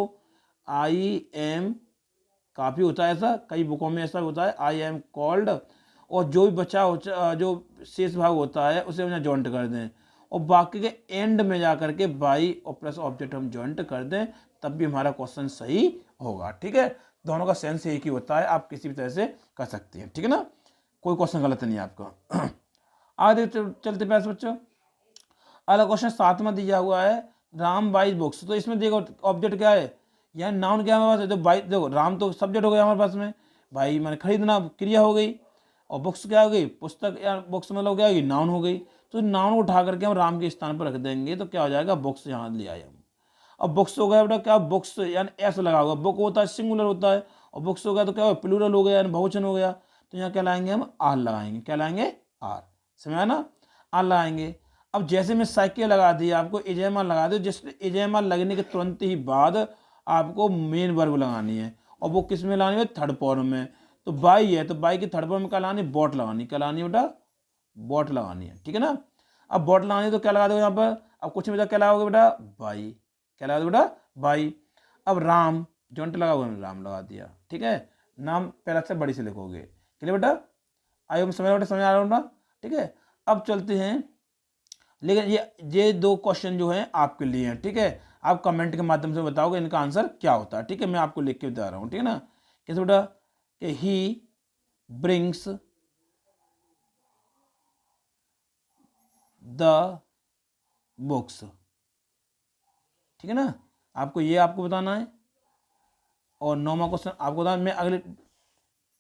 आई एम, काफ़ी होता है ऐसा, कई बुकों में ऐसा होता है आई एम कॉल्ड, और जो भी बचा जो शेष भाग होता है उसे हम जॉइंट कर दें, और बाकी के एंड में जा करके बाई और प्लस ऑब्जेक्ट हम जॉइंट कर दें, तब भी हमारा क्वेश्चन सही होगा, ठीक है। दोनों का सेंस एक ही होता है, आप किसी भी तरह से कर सकते हैं, ठीक है ना, कोई क्वेश्चन गलत नहीं है आपका। आगे चलते पैसे बच्चों, अगला क्वेश्चन 7वां दिया हुआ है, राम बाई बुक्स। तो इसमें देखो ऑब्जेक्ट क्या है, या नाउन क्या है हमारे पास, तो बाई देखो राम तो सब्जेक्ट हो गया हमारे पास में, भाई मैंने खरीदना क्रिया हो गई, और बुक्स क्या हो गई पुस्तक, या बुक्स मतलब क्या होगी नाउन हो गई। तो नाउन को उठा करके हम राम के स्थान पर रख देंगे, तो क्या हो जाएगा बुक्स यहाँ ले आए हम। अब बुक्स हो गया बेटा क्या, बुक्स यानी ऐसा लगा होगा, बुक होता है सिंगुलर होता है, और बुक्स हो गया तो क्या होगा प्लूरल हो गया यानी बहुवचन हो गया, तो यहाँ क्या लाएंगे हम आर लगाएंगे, क्या लाएंगे आर, समझ आया ना, आर लगाएंगे। अब जैसे मैं साइकिल लगा दी आपको इजेमा लगा दो, जिस इजेमा लगने के तुरंत ही बाद आपको मेन वर्ब लगानी है, और वो किस में लानी है थर्ड फॉर्म में, तो बाई है तो बाई की थर्ड फॉर्म में क्या लानी, बॉट लगानी, क्या लानी है बेटा बॉट लगानी है, ठीक है ना। अब बॉट लगानी है तो क्या लगा दो यहाँ पर, अब कुछ में क्या लगाओगे बेटा बाई, क्या लगा दो बेटा बाई। अब राम जॉइंट लगा हुआ राम लगा दिया, ठीक है, नाम पहला से बड़ी से लिखोगे, क्लियर बेटा, आइए समझ बेटा, समझ आ रहा हूँ ना, ठीक है। अब चलते हैं, लेकिन ये दो क्वेश्चन जो हैं आपके लिए हैं, ठीक है, आप कमेंट के माध्यम से बताओगे इनका आंसर क्या होता है, ठीक है, मैं आपको लिख के बता रहा हूँ, ठीक है ना। कैसे बेटा कि ही ब्रिंग्स द बुक्स, ठीक है ना, आपको बताना है, और 9वां क्वेश्चन आपको बताना, मैं अगले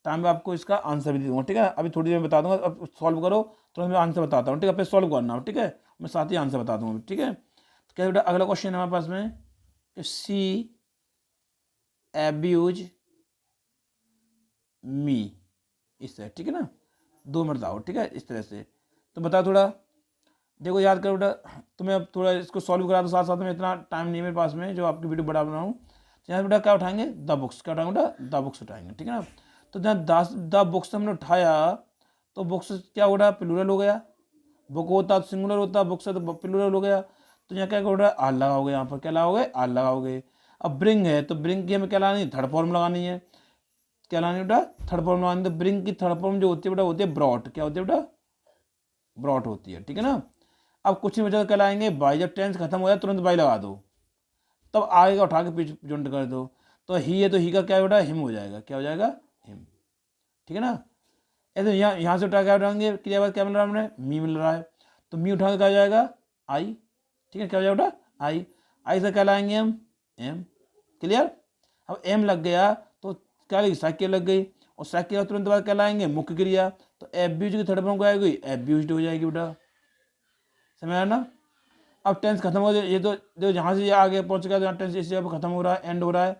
टाइम में आपको इसका आंसर भी दे दूंगा, ठीक है। अभी थोड़ी देर में बता दूंगा, अब सॉल्व करो तो मैं आंसर बताता हूँ, ठीक है, फिर सॉल्व करना, ठीक है, मैं साथ ही आंसर बता दूंगा, ठीक है। तो क्या बेटा अगला क्वेश्चन है हमारे पास में, सी एब्यूज मी, इस तरह, ठीक है ना, 2 मिनट आओ, ठीक है, इस तरह से। तो बता थोड़ा देखो याद करो बेटा, तो मैं अब थोड़ा इसको सॉल्व करा दो साथ साथ में, इतना टाइम नहीं है मेरे पास में जो आपकी वीडियो बड़ा बनाऊँ। तो यहाँ बेटा क्या उठाएंगे द बुक्स, क्या उठाएंगे बेटा द बुक्स उठाएंगे, ठीक है ना। तो जहाँ द बुक्स हमने उठाया तो बुक्स क्या हो रहा प्लूरल हो गया, बुक होता तो सिंगुलर होता, बुक्स है तो प्लूरल हो गया। तो यहाँ क्या हो रहा है, आर लगाओगे, यहाँ पर क्या लगाओगे, आर लगाओगे। अब ब्रिंग है तो ब्रिंग की हमें क्या लगानी है, थर्ड फॉर्म लगानी है। क्या लगानी है बेटा, थर्ड फॉर्म लगानी है। तो ब्रिंग की थर्ड फॉर्म जो होती है बेटा होती है ब्रॉट। क्या होती है बेटा, ब्रॉट होती है, ठीक है ना। अब कुछ नहीं बचा तो क्या लाएंगे, बाई। जब टेंस खत्म हो जाए तुरंत बाई लगा दो, तब आगे का उठा के पीछे जुंड कर दो। तो ही है तो ही का क्या बेटा, हिम हो जाएगा। क्या हो जाएगा, हिम, ठीक है ना। ऐसे यहाँ से उठा क्या उठाएंगे, क्रियावाद क्या मिल रहा है हमें, मी मिल रहा है। तो मी उठा के क्या हो जाएगा, आई, ठीक है। क्या हो जाएगा बेटा, आई। आई से क्या लाएंगे हम, एम। क्लियर। अब एम लग गया तो क्या लगी, साक्य लग गई। और साक्य तुरंत बाद क्या लाएंगे, मुख्य क्रिया। तो एफ बी की थर्ड फॉर्म क्या आएगी, एफ बी हो जाएगी बेटा। समझ आया ना। अब टेंस खत्म हो जाए, ये तो जो जहाँ से ये आगे पहुँच गया, जहाँ टेंस इस जगह पर खत्म हो रहा है, एंड हो रहा है,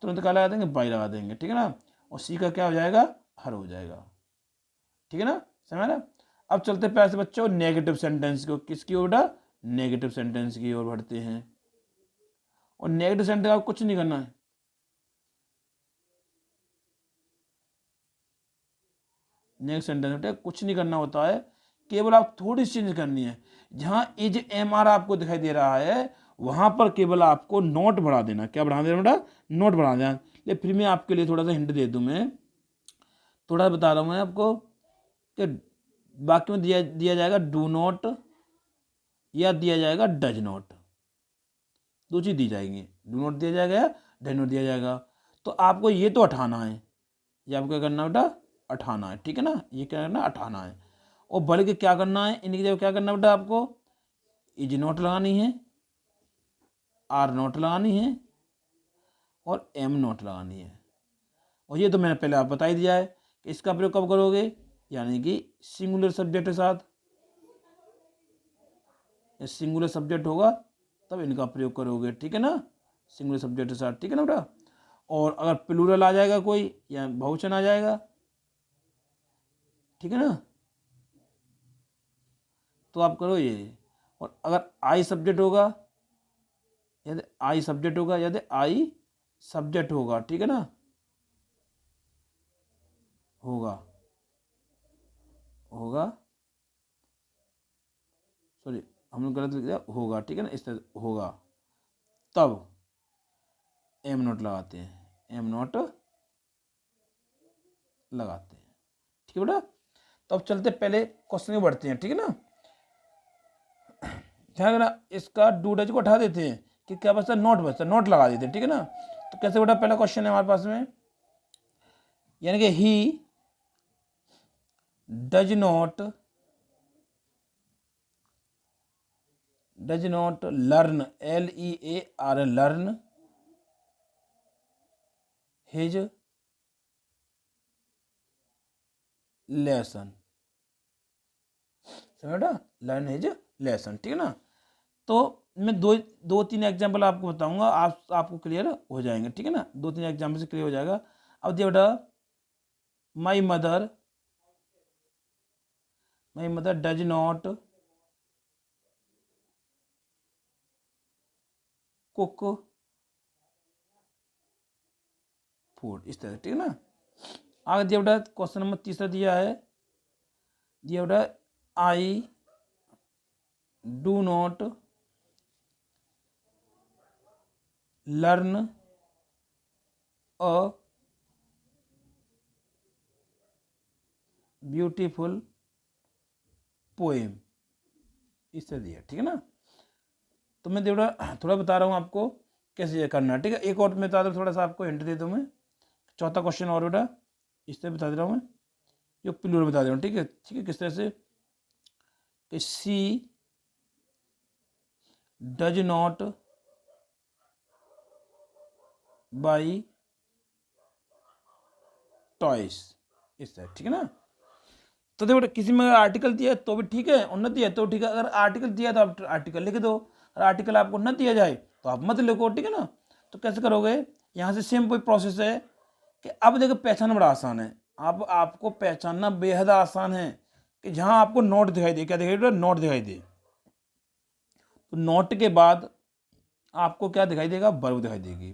तुरंत क्या लगा देंगे, बाई लगा देंगे, ठीक है ना। और सी का क्या हो जाएगा, हर हो जाएगा, ठीक है ना। समझ ना। अब चलते प्यार से बच्चों नेगेटिव सेंटेंस को, किसकी ओर बेटा, नेगेटिव सेंटेंस की ओर बढ़ते हैं। और नेगेटिव सेंटेंस आपको कुछ नहीं करना है, नेगेटिव सेंटेंस बेटा कुछ नहीं करना होता है, केवल आप थोड़ी सी चेंज करनी है। जहां इज एम आर आपको दिखाई दे रहा है वहां पर केवल आपको नोट बढ़ा देना। क्या बढ़ा देना बेटा, नोट बढ़ा देना। लेकिन फिर मैं आपके लिए थोड़ा सा हिंट दे दूं, मैं थोड़ा बता रहा हूँ मैं आपको कि वाक्य में दिया दिया जाएगा डू नॉट या दिया जाएगा डज नॉट, दो चीज दी जाएंगी। डू नॉट दिया जाएगा या डज नॉट दिया जाएगा। तो आपको ये तो हटाना है, ये आपको क्या करना है बेटा, हटाना है, ठीक है ना। ये क्या करना है, हटाना है। और बढ़ के क्या करना है, इनकी जगह क्या करना है बेटा, आपको इज नॉट लगानी है, आर नॉट लगानी है और एम नॉट लगानी है। और ये तो मैंने पहले आप बता ही दिया है कि इसका प्रयोग कब करोगे, यानी कि सिंगुलर सब्जेक्ट के साथ। सिंगुलर सब्जेक्ट होगा तब इनका प्रयोग करोगे, ठीक है ना, सिंगुलर सब्जेक्ट के साथ, ठीक है ना बेटा। और अगर प्लूरल आ जाएगा कोई या बहुवचन आ जाएगा, ठीक है ना, तो आप करो ये। और अगर आई सब्जेक्ट होगा, यदि आई सब्जेक्ट होगा, यदि आई सब्जेक्ट होगा, ठीक है ना, होगा, होगा, सॉरी हम लोग गलत लिख दिया, होगा, ठीक है ना, इस तरह होगा, तब एम नोट लगाते हैं, एम नोट लगाते हैं, ठीक है बेटा। तो अब चलते पहले क्वेश्चन में बढ़ते हैं, ठीक है ना। ध्यान रखना, इसका डू डज को हटा देते हैं कि क्या बचता, नोट बचता, नोट लगा देते हैं, ठीक है ना। तो कैसे बेटा, पहला क्वेश्चन है हमारे पास में, यानी कि he does not learn, LEAR learn his lesson. समझा, लर्न हिज लेसन, ठीक है ना। तो मैं दो तीन एग्जाम्पल आपको बताऊंगा, आपको क्लियर हो जाएंगे, ठीक है ना। दो तीन एग्जाम्पल से क्लियर हो जाएगा। अब देखो बेटा, my mother does not cook food, इस तरह, ठीक है ना। आगे दिया बेटा क्वेश्चन नंबर तीसरा दिया है, दिया बेटा I do not learn a beautiful poem, इस तरह दिया, ठीक है ना। तो मैं थोड़ा बता रहा हूँ आपको कैसे ये करना है, ठीक है। एक और मैं बता दूँ, थोड़ा सा आपको हिंट दे दूँ मैं। चौथा क्वेश्चन और बेटा इस तरह बता दे रहा हूँ मैं, ये प्लूरल बता दे रहा हूँ, ठीक है, ठीक है। किस तरह से कि सी डज नॉट बाई टॉयस, इस तरह, ठीक है ना। तो देखो किसी में आर्टिकल दिया है तो भी ठीक है और न दिया तो ठीक है। अगर आर्टिकल दिया तो आप आर्टिकल लिख दो, अगर आर्टिकल आपको न दिया जाए तो आप मत लिखो, ठीक है ना। तो कैसे करोगे, यहाँ से सेम कोई प्रोसेस है कि अब देखो पहचानना बड़ा आसान है। अब आपको पहचानना बेहद आसान है कि जहाँ आपको नोट दिखाई दे, क्या दिखाई दे, नोट दिखाई दे। तो नोट के बाद आपको क्या दिखाई देगा, वर्ब दिखाई देगी।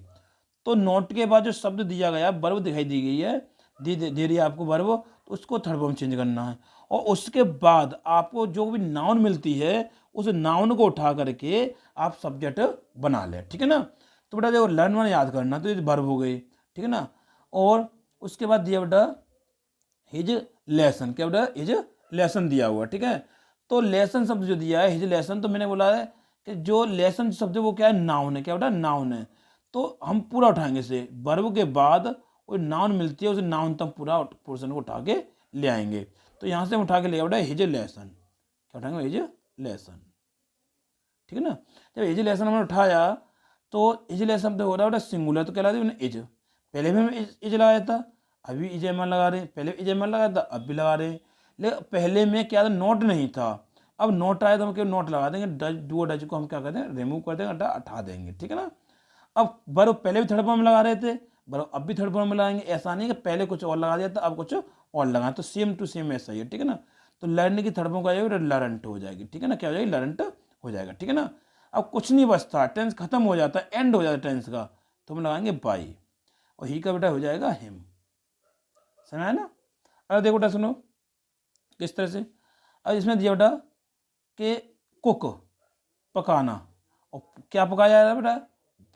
तो नोट के बाद जो शब्द दिया गया, वर्ब दिखाई दी गई है, दे रही है आपको वर्ब, तो उसको थर्ड फॉर्म चेंज करना है। और उसके बाद आपको जो भी नाउन मिलती है उस नाउन को उठा करके आप सब्जेक्ट बना लें, ठीक है ना। तो बेटा देखो लर्न वन याद करना, तो ये वर्ब हो गई, ठीक है ना। और उसके बाद दिया बेटा हिज लेसन, क्या बेटा हिज लेसन दिया हुआ, ठीक है। तो लेसन शब्द जो दिया है हिज लेसन, तो मैंने बोला है कि जो लेसन शब्द है वो क्या है, नाउन है, क्या बेटा नाउन है। तो हम पूरा उठाएंगे इसे, वर्ब के बाद कोई नाउन मिलती है उस नाउन तक पूरा पोर्शन को उठा के ले आएंगे। तो यहाँ से हम उठा के ले बेटा हिज लेसन, क्या उठाएंगे हिज लेसन, ठीक है ना। जब हिज लेसन हमने उठाया तो हिज लेसन तो हो रहा है बेटा सिंगुलर, तो कहला दी इज, पहले भी हम इज लगाया था, अभी इज एम लगा रहे हैं, पहले इज एम लगाया था अब भी लगा रहे हैं। लेकिन पहले में क्या था, नोट नहीं था, अब नोट आया तो हम क्यों नोट लगा देंगे, डज डू और डज को हम क्या करते हैं रिमूव कर देंगे, हटा देंगे, ठीक है ना। अब वर्ब पहले भी थर्ड फॉर्म में लगा रहे थे, वर्ब अब भी थर्ड फॉर्म में लगाएंगे, ऐसा नहीं कि पहले कुछ और लगा दिया था अब कुछ और लगाए, तो सेम टू सेम ऐसा ही है, ठीक है ना। तो लर्न की थर्ड फॉर्म का जाएगी लर्नट हो जाएगी, ठीक है ना, क्या हो जाएगी लर्नट हो जाएगा, ठीक है ना। अब कुछ नहीं बचता, टेंस खत्म हो जाता है, एंड हो जाता है टेंस का, तो हम लगाएंगे बाई, और ही का बेटा हो जाएगा हिम, समझ ना। अब देखो बेटा सुनो किस तरह से, अब इसमें दिया बेटा कि कुक पकाना, और क्या पकाया जा रहा है बेटा,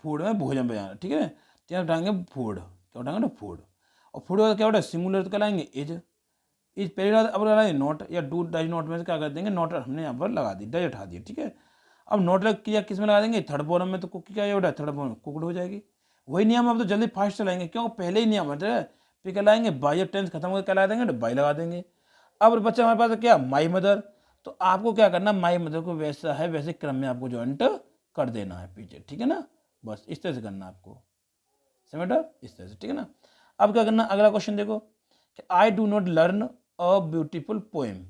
फूड में भोजन बजाना, ठीक है। तो यहाँ उठाएंगे फूड, क्या उठाएंगे ना फूड, और फूड का क्या बेटा सिंगुलर तो कहलाएंगे इज पहली बात, अब लगाएंगे नोट या डू डज नोट में से क्या कर देंगे नोट हमने यहाँ पर लगा दी, डज उठा दिया, ठीक है। अब नोट किया किस में लगा देंगे, थर्ड फॉर्म में, तो कुक क्या बेटा थर्ड फॉर्म में कुकड हो जाएगी। वही नियम अब तो जल्दी फास्ट चलाएंगे, क्यों पहले ही नियम है, फिर क्या लाएंगे बाई, टेंस खत्म होकर क्या लगा देंगे बाई लगा देंगे। अब बच्चा हमारे पास क्या माई मदर, तो आपको क्या करना, माई मदर को वैसा है वैसे क्रम में आपको ज्वाइंट कर देना है पीछे, ठीक है ना, बस इस तरह से करना आपको, समझा इस तरह से, ठीक है ना। अब क्या करना, अगला क्वेश्चन देखो कि I do not learn a beautiful poem,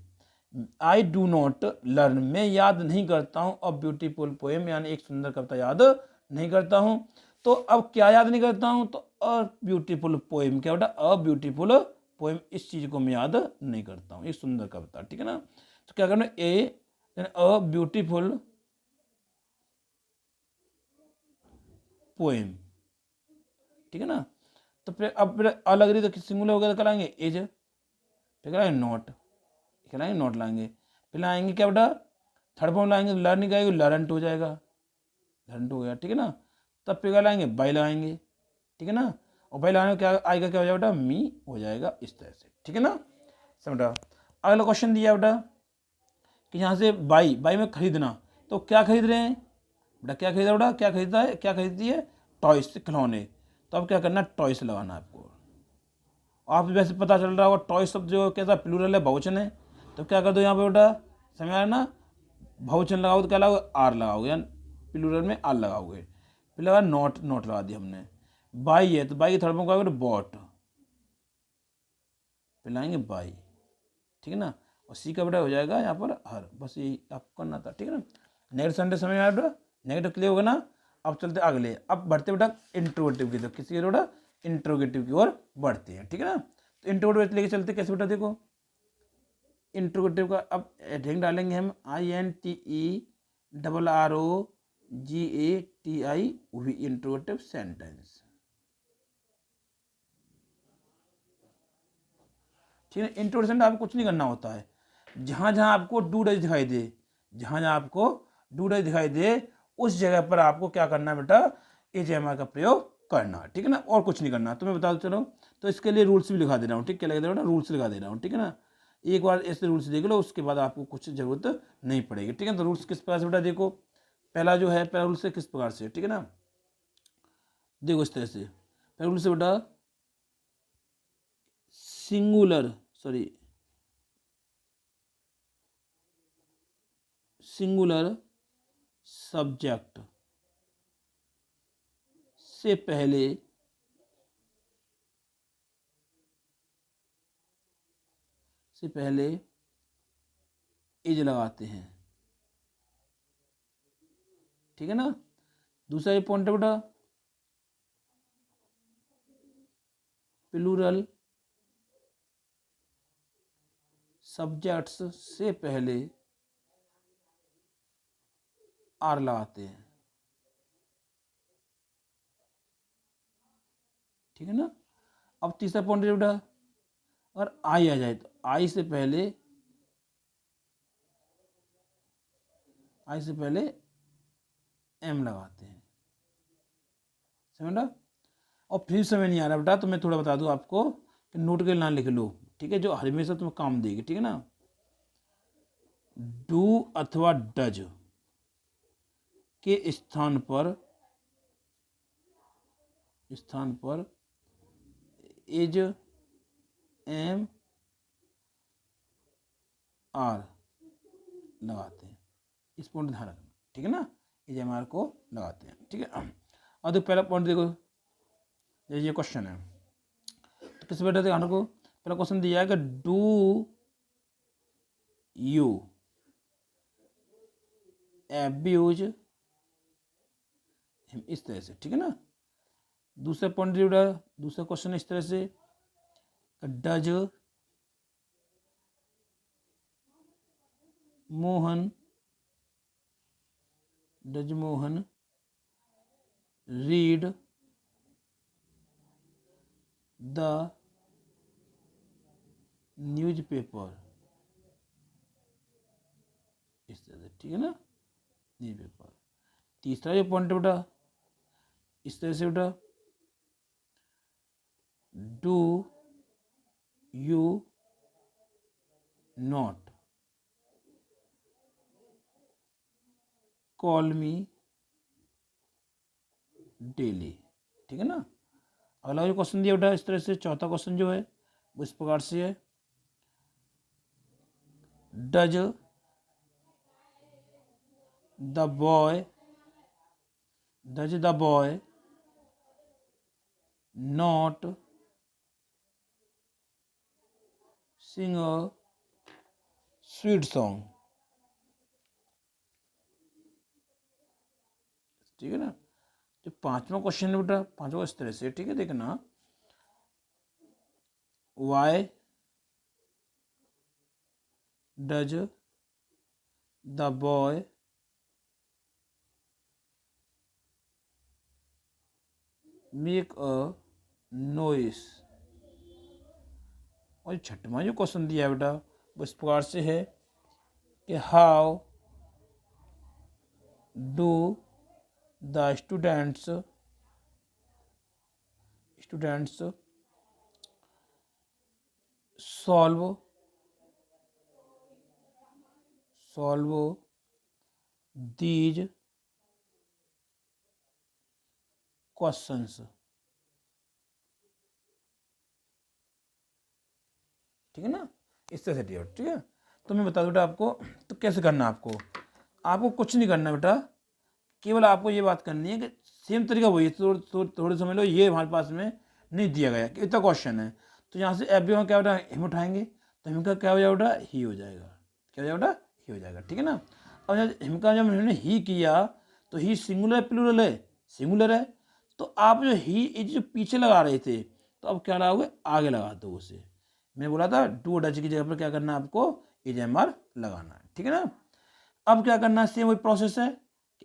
I do not learn, मैं याद नहीं करता हूँ अ ब्यूटीफुल पोएम, यानी एक सुंदर कविता याद नहीं करता हूँ। तो अब क्या याद नहीं करता हूँ, तो अ ब्यूटीफुल पोएम, क्या बेटा अ ब्यूटीफुल पोएम, इस चीज को मैं याद नहीं करता हूँ, एक सुंदर कविता, ठीक है ना। तो क्या करना ए अ ब्यूटीफुल पोएम, ठीक है ना। तो फिर अब फिर अलग रही तो सिंगुलर वगैरह कराएंगे एज, ठीक है नोट, लाएंगे नोट लाएंगे, फिर लाएंगे क्या बेटा थर्ड फॉर्म लाएंगे, लर्निंग आएगी लर्नट हो जाएगा, लर्नट हो गया, ठीक है ना। तब फिर क्या लाएंगे बाई लगाएंगे, ठीक है ना, और बाई लगाने में क्या आएगा, क्या हो जाएगा बेटा मी हो जाएगा, इस तरह से, ठीक है ना, समझा। अगला क्वेश्चन दिया बेटा कि यहाँ से बाई, बाई में खरीदना, तो क्या खरीद रहे हैं बेटा, क्या खरीदा बेटा, क्या खरीदा है, क्या खरीदती है टॉयस खिलौने, तो अब क्या करना टॉयस लगाना है आपको। आप वैसे पता चल रहा होगा टॉयस शब्द जो कैसा प्लूरल है बहुवचन है, तो क्या कर दो यहाँ पे बेटा समझ आया ना, बहुवचन लगाओगे तो क्या लगाओगे आर लगाओगे, या प्लूरल में आर लगाओगे, फिर लगा नोट, नोट लगा दिया हमने। बाई है तो बाई की थर्ड फॉर्म क्या बॉट, फिर लाएंगे बाई, ठीक है ना, और सी का बेटा हो जाएगा यहाँ पर हर, बस यही आपको करना था, ठीक है ना। नेक्स्ट संडे समय आया बेटा, नेगेटिव क्लियर होगा ना। अब चलते अगले, अब बढ़ते बेटा इंट्रोगेटिव की तरफ, किसी की बेटा इंट्रोगेटिव की ओर बढ़ते हैं, ठीक है ना। तो इंट्रोगेटिव लेके चलते कैसे बेटा, देखो इंट्रोगेटिव का अब हेडिंग डालेंगे हम INTERROGATI इंट्रोगेटिव सेंटेंस, ठीक है। इंट्रोडक्शन आपको कुछ नहीं करना होता है, जहां जहां आपको डू डज दिखाई दे, जहां जहां आपको डू डज दिखाई दे उस जगह पर आपको क्या करना है बेटा एजेएमआर का प्रयोग करना, ठीक है ना, और कुछ नहीं करना। तो मैं बता चलो, तो इसके लिए रूल्स भी लिखा दे रहा हूँ, ठीक, क्या लिखा दे रहा हूँ रूल्स लिखा दे रहा हूँ, ठीक है ना। एक बार ऐसे रूल्स देख लो, उसके बाद आपको कुछ जरूरत नहीं पड़ेगी, ठीक है। तो रूल्स किस प्रकार से बेटा देखो, पहला जो है पहला रूल्स किस प्रकार से, ठीक है ना, देखो इस तरह से, पहला रूल से बेटा सिंगुलर सिंगुलर सब्जेक्ट से पहले इज लगाते हैं, ठीक है ना। दूसरा ये पॉइंट है बेटा प्लूरल सब्जेक्ट्स से पहले आर लगाते हैं, ठीक है ना। अब तीसरा पॉइंट है बेटा अगर आई आ जाए तो आई से पहले आई से पहले एम लगाते हैं, समझा। और फिर समझ नहीं आ रहा बेटा तो मैं थोड़ा बता दूं आपको कि नोट के ना लिख लो, ठीक है, जो हमेशा तुम्हें काम देगी, ठीक है ना। डू अथवा डज के स्थान पर इज, एम, आर लगाते हैं, इस पॉइंट ध्यान रखना, ठीक है ना। इज एम आर को लगाते हैं, ठीक है। और तो पहला पॉइंट देखो, ये क्वेश्चन है तो किस बेटा ध्यान रखो, पहला क्वेश्चन दिया है कि डू यू एब्यूज, इस तरह से, ठीक है ना। दूसरा पॉइंट दिया, दूसरा क्वेश्चन इस तरह से, does Mohan read the newspaper, इस तरह से, ठीक है ना, न्यूज़पेपर। तीसरा जो पॉइंट बेटा इस तरह से बेटा, do you not call me daily, ठीक है ना। अगला जो क्वेश्चन दिया बेटा इस तरह से, चौथा क्वेश्चन जो है वो इस प्रकार से है, does the boy not sing a sweet song, ठीक है ना। जो पांचवा क्वेश्चन है बेटा, पांचवा इस तरह से, ठीक है, देखना, why does the boy make a noise. और छठवां जो क्वेश्चन दिया है बेटा वो इस प्रकार से है कि how do the students solve these questions, ठीक है ना, इस तरह से दिया, ठीक है। तो मैं बता दूं बेटा आपको तो कैसे करना है, आपको कुछ नहीं करना बेटा, केवल आपको ये बात करनी है कि सेम तरीका वही थोड़े समझ लो, ये हमारे पास में नहीं दिया गया कि इतना क्वेश्चन है, तो यहाँ से एफ बी क्या बेटा हिम उठाएंगे तो हिम का क्या हो जाएगा बेटा, ही हो जाएगा, क्या हो जाएगा बेटा, ही हो जाएगा, ठीक है ना। अब हिम का जब हमने ही किया तो ही सिंगुलर प्लूरल है, सिंगुलर है, तो आप जो ही जो पीछे लगा रहे थे तो अब क्या लगाओगे, आगे लगा दो उसे। मैं बोला था डू डच की जगह पर क्या करना है आपको, इज एम आर लगाना है, ठीक है ना। अब क्या करना है, सेम वही प्रोसेस है,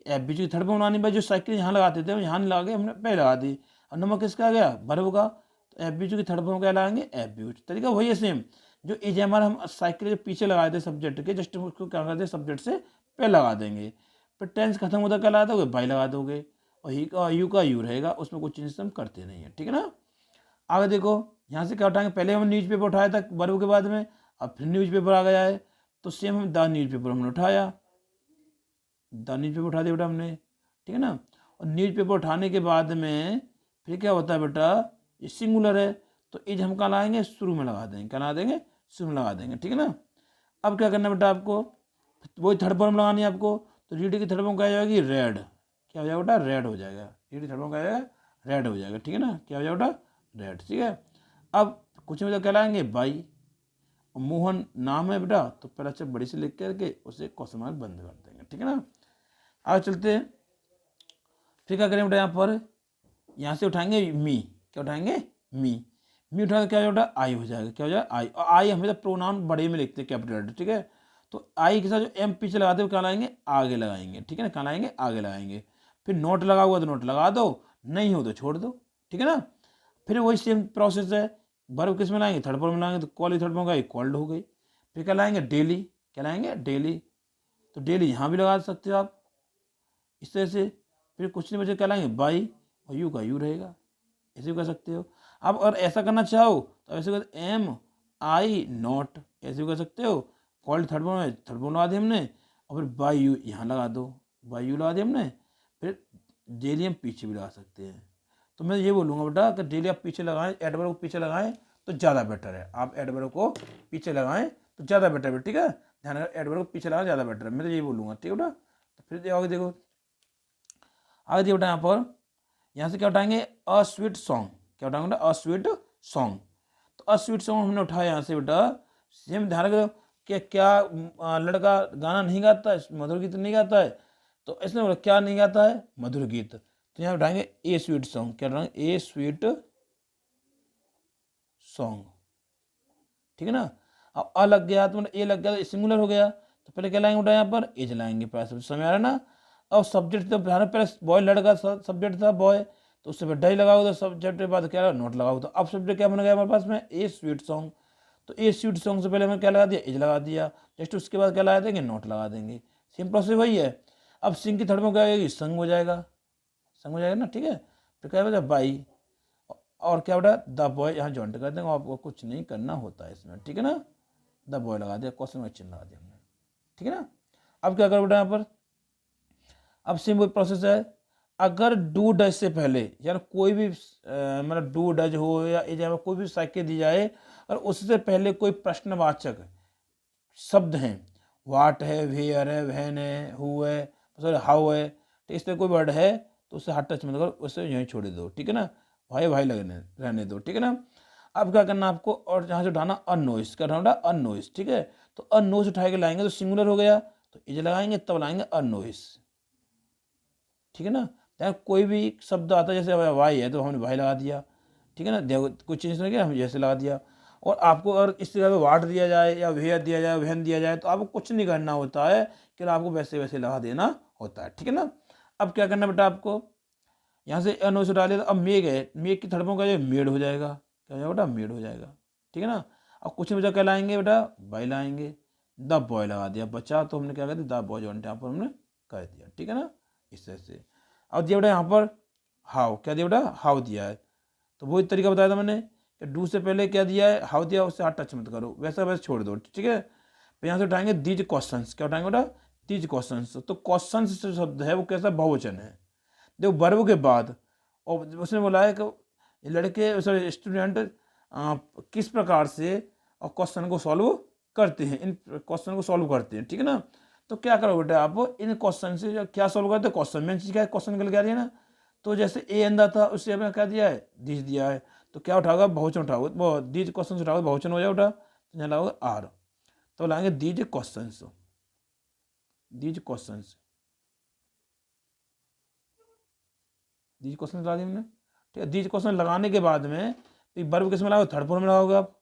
एफ बी की थर्ड पर बनानी, भाई जो साइकिल यहाँ लगाते थे यहाँ लगा के हमने पहले लगा दी, और नंबर किसका आ गया, वर्ब का, तो एफ बी की थर्ड पर क्या लगाएंगे, एफ बी। तरीका वही है सेम, जो इज एम आर हम साइकिल के पीछे लगाए थे सब्जेक्ट के, जस्ट उसको क्या करते सब्जेक्ट से पहले लगा देंगे, फिर टेंस खत्म होता क्या लगा दोगे, बाई लगा दोगे, और ही का यू का यू रहेगा, उसमें कुछ चेंज हम करते नहीं है, ठीक है ना। आगे देखो यहाँ से क्या उठाएंगे, पहले हम न्यूज़पेपर उठाया था वर्ब के बाद में, अब फिर न्यूज़पेपर आ गया है, तो सेम हम द न्यूज़पेपर हमने उठाया, द न्यूज़पेपर उठा दिया बेटा हमने, ठीक है ना। और न्यूज़पेपर उठाने के बाद में फिर क्या होता है बेटा, ये सिंगुलर है, तो इज हम कहाँ लगाएंगे, शुरू में लगा देंगे, क्या लगा देंगे, शुरू में लगा देंगे, ठीक है ना। अब क्या करना बेटा आपको, वही थर्ड फॉर्म लगानी है आपको, तो रीड की थर्ड फॉर्म क्या हो जाएगी, रेड, क्या हो जाएगा बेटा, रेड हो जाएगा, रीड की थर्ड फॉर्म क्या हो जाएगा, रेड हो जाएगा, ठीक है ना, क्या हो जाएगा बेटा, रेड, ठीक है। अब कुछ में तो क्या लाएंगे, बाई, और मोहन नाम है बेटा तो पहला अक्षर बड़ी से लिख करके उसे क्वेश्चन मार्क बंद कर देंगे, ठीक है ना। आगे चलते हैं, फिर क्या करें बेटा, यहाँ से उठाएंगे मी, क्या उठाएंगे, मी उठा क्या बेटा, आई हो जाएगा, क्या हो जाएगा, आई, और आई हमेशा प्रोनाउन बड़े में लिखते हैं, कैपिटल लेटर, ठीक है। तो आई के साथ जो एम पीछे लगाते हो क्या लाएंगे, आगे लगाएंगे, ठीक है ना, कहाँ लाएंगे, आगे लगाएंगे। फिर नोट लगा हुआ तो नोट लगा दो, नहीं हो तो छोड़ दो, ठीक है ना। फिर वही सेम प्रोसेस है, वर्ब किस में लाएंगे, थर्ड फॉर्म में लाएंगे, तो कॉल थर्ड फॉर्म का कॉल्ड हो गई। फिर क्या लाएंगे, डेली, क्या लाएंगे, डेली, तो डेली यहाँ भी लगा सकते हो आप इस तरह से। फिर कुछ नहीं बचे क्या लाएंगे बाई, और यू का यू रहेगा, ऐसे भी कर सकते हो आप। और ऐसा करना चाहो तो ऐसे कर एम आई नॉट, ऐसे भी कर सकते हो। कॉल्ड थर्ड फॉर्म लगा दी हमने, और फिर बाई यू यहाँ लगा दो, बाई यू लगा दी हमने। फिर डेली हम पीछे भी लगा सकते हैं। तो मैं ये बोलूँगा बेटा कि डेली आप पीछे लगाएं, एडवर्ब को पीछे लगाएं तो ज़्यादा बेटर है। आप एडवर्ब को पीछे लगाएं तो ज़्यादा बेटर है, ठीक है। ध्यान रखना एडवर्ब को पीछे लगाना ज़्यादा बेटर है, मैं तो यही बोलूँगा, ठीक है बेटा। तो फिर आगे देखो, आगे देखो बेटा यहाँ से क्या उठाएंगे, अ स्वीट सॉन्ग। क्या उठाएंगे बेटा, अ स्वीट सॉन्ग। तो अ स्वीट सॉन्ग हमने उठाया यहाँ से बेटा। सेम ध्यान रखो कि क्या लड़का गाना नहीं गाता है, मधुर गीत नहीं गाता है, तो इसने बोला क्या नहीं गाता है, मधुर गीत। तो यहाँ उठाएंगे ए स्वीट सॉन्ग। क्या उठाएंगे, ए स्वीट सॉन्ग, ठीक है ना। अब अ लग गया तो मतलब ए लग गया तो सिंगुलर हो गया, तो पहले क्या लाएंगे बेटा, यहाँ पर एज लाएंगे, पैसे समझ आ रहा है ना। अब सब्जेक्ट तो पहले बॉय लड़का सब्जेक्ट था बॉय, तो उससे फिर डाई लगाओ, तो सब्जेक्ट के बाद क्या नोट लगाओ। तो अब सब्जेक्ट क्या बन गया हमारे पास में, ए स्वीट सॉन्ग। तो ए स्वीट सॉन्ग से पहले हमने क्या लगा दिया, एज लगा दिया। जस्ट उसके बाद क्या लगा देंगे, नोट लगा देंगे। सेम प्रोसेस वही है। अब सिंग की थर्ड में क्या आएगी, संग हो जाएगा, संग हो जाएगा ना, ठीक है। फिर क्या होगा, बाई, और क्या बेटा द बॉय, यहाँ जॉइंट कर देंगे, आपको कुछ नहीं करना होता है इसमें, ठीक है ना। द बॉय लगा दिया, क्वेश्चन में चिन्ह लगा दिया हमने, ठीक है ना। अब क्या करो बेटा यहाँ पर, अब सेम वही प्रोसेस है। अगर डू डज से पहले यार कोई भी मतलब डू डज हो या कोई भी साइकिल दी जाए और उससे पहले कोई प्रश्नवाचक शब्द हैं, वाट है, वेयर है, वहन है, हु है, सॉरी हाउ है, तो इस तरह कोई वर्ड है तो उससे हाथ टच मत करो, उससे यहीं छोड़ दो, ठीक है ना। भाई भाई लगने रहने दो, ठीक है ना। अब क्या करना आपको, और जहाँ से उठाना अननोइस, क्या उठाना अननोइस, ठीक है। तो अननोइस उठा के लाएंगे तो सिंगुलर हो गया, तो इज लगाएंगे तब लाएंगे अननोइस, ठीक है ना। चाहे कोई भी शब्द आता है, जैसे भाई है तो हमने भाई लगा दिया, ठीक है ना। देखो कुछ चेंज नहीं किया, हम जैसे लगा दिया। और आपको अगर इस तरह वाट दिया जाए या वेयर दिया जाए, वहन दिया जाए, तो आपको कुछ नहीं करना होता है, कि आपको वैसे वैसे लगा देना होता है, ठीक है ना। अब क्या करना बेटा आपको, यहाँ से अनोस उठा लिया, तो अब मेघ है, मेघ की थड़पों का जो मेड हो जाएगा, क्या हो जाएगा बेटा, मेड हो जाएगा, ठीक है ना। अब कुछ बचा क्या लाएंगे बेटा, बाई लाएंगे, द बॉय लगा दिया, बचा तो हमने क्या कर दिया, द बॉय जॉइंट यहाँ पर हमने कर दिया, ठीक है ना, इस तरह से। अब दिया बेटा यहाँ पर हाउ, क्या दिया बेटा, हाउ दिया है। तो वही तरीका बताया था मैंने कि डू से पहले क्या दिया है, हाउ दिया, उससे हाथ टच मत करो, वैसा वैसे छोड़ दो, ठीक है। फिर यहाँ से उठाएंगे दीज क्वेश्चंस, क्या उठाएंगे बेटा, दीज क्वेश्चंस। तो क्वेश्चंस जो शब्द है वो कैसा, बहुवचन है। देखो वर्ब के बाद, और उसने बोला है कि लड़के सॉरी स्टूडेंट किस प्रकार से और क्वेश्चन को सॉल्व करते हैं, इन क्वेश्चन को सॉल्व करते हैं, ठीक है ना। तो क्या करो बेटा आप, इन क्वेश्चन से क्या सॉल्व करते हैं, क्वेश्चन में चीज़ क्या है, क्वेश्चन के लिए क्या दिया ना। तो जैसे ए अंदा था, उससे हमें क्या दिया है, दीज दिया है, तो क्या उठाओगा, बहुवचन उठाओगे, वो दीज क्वेश्चन उठाओगे, बहुवचन हो जाए उठा, तो यहाँ लगाओगे आर, तो लाएंगे these question, these question, these question लगा दिए हमने, ठीक है। दीज क्वेश्चन लगाने के बाद में वर्ब किस में लगाओगे, थर्ड फॉर्म में लगाओगे आप,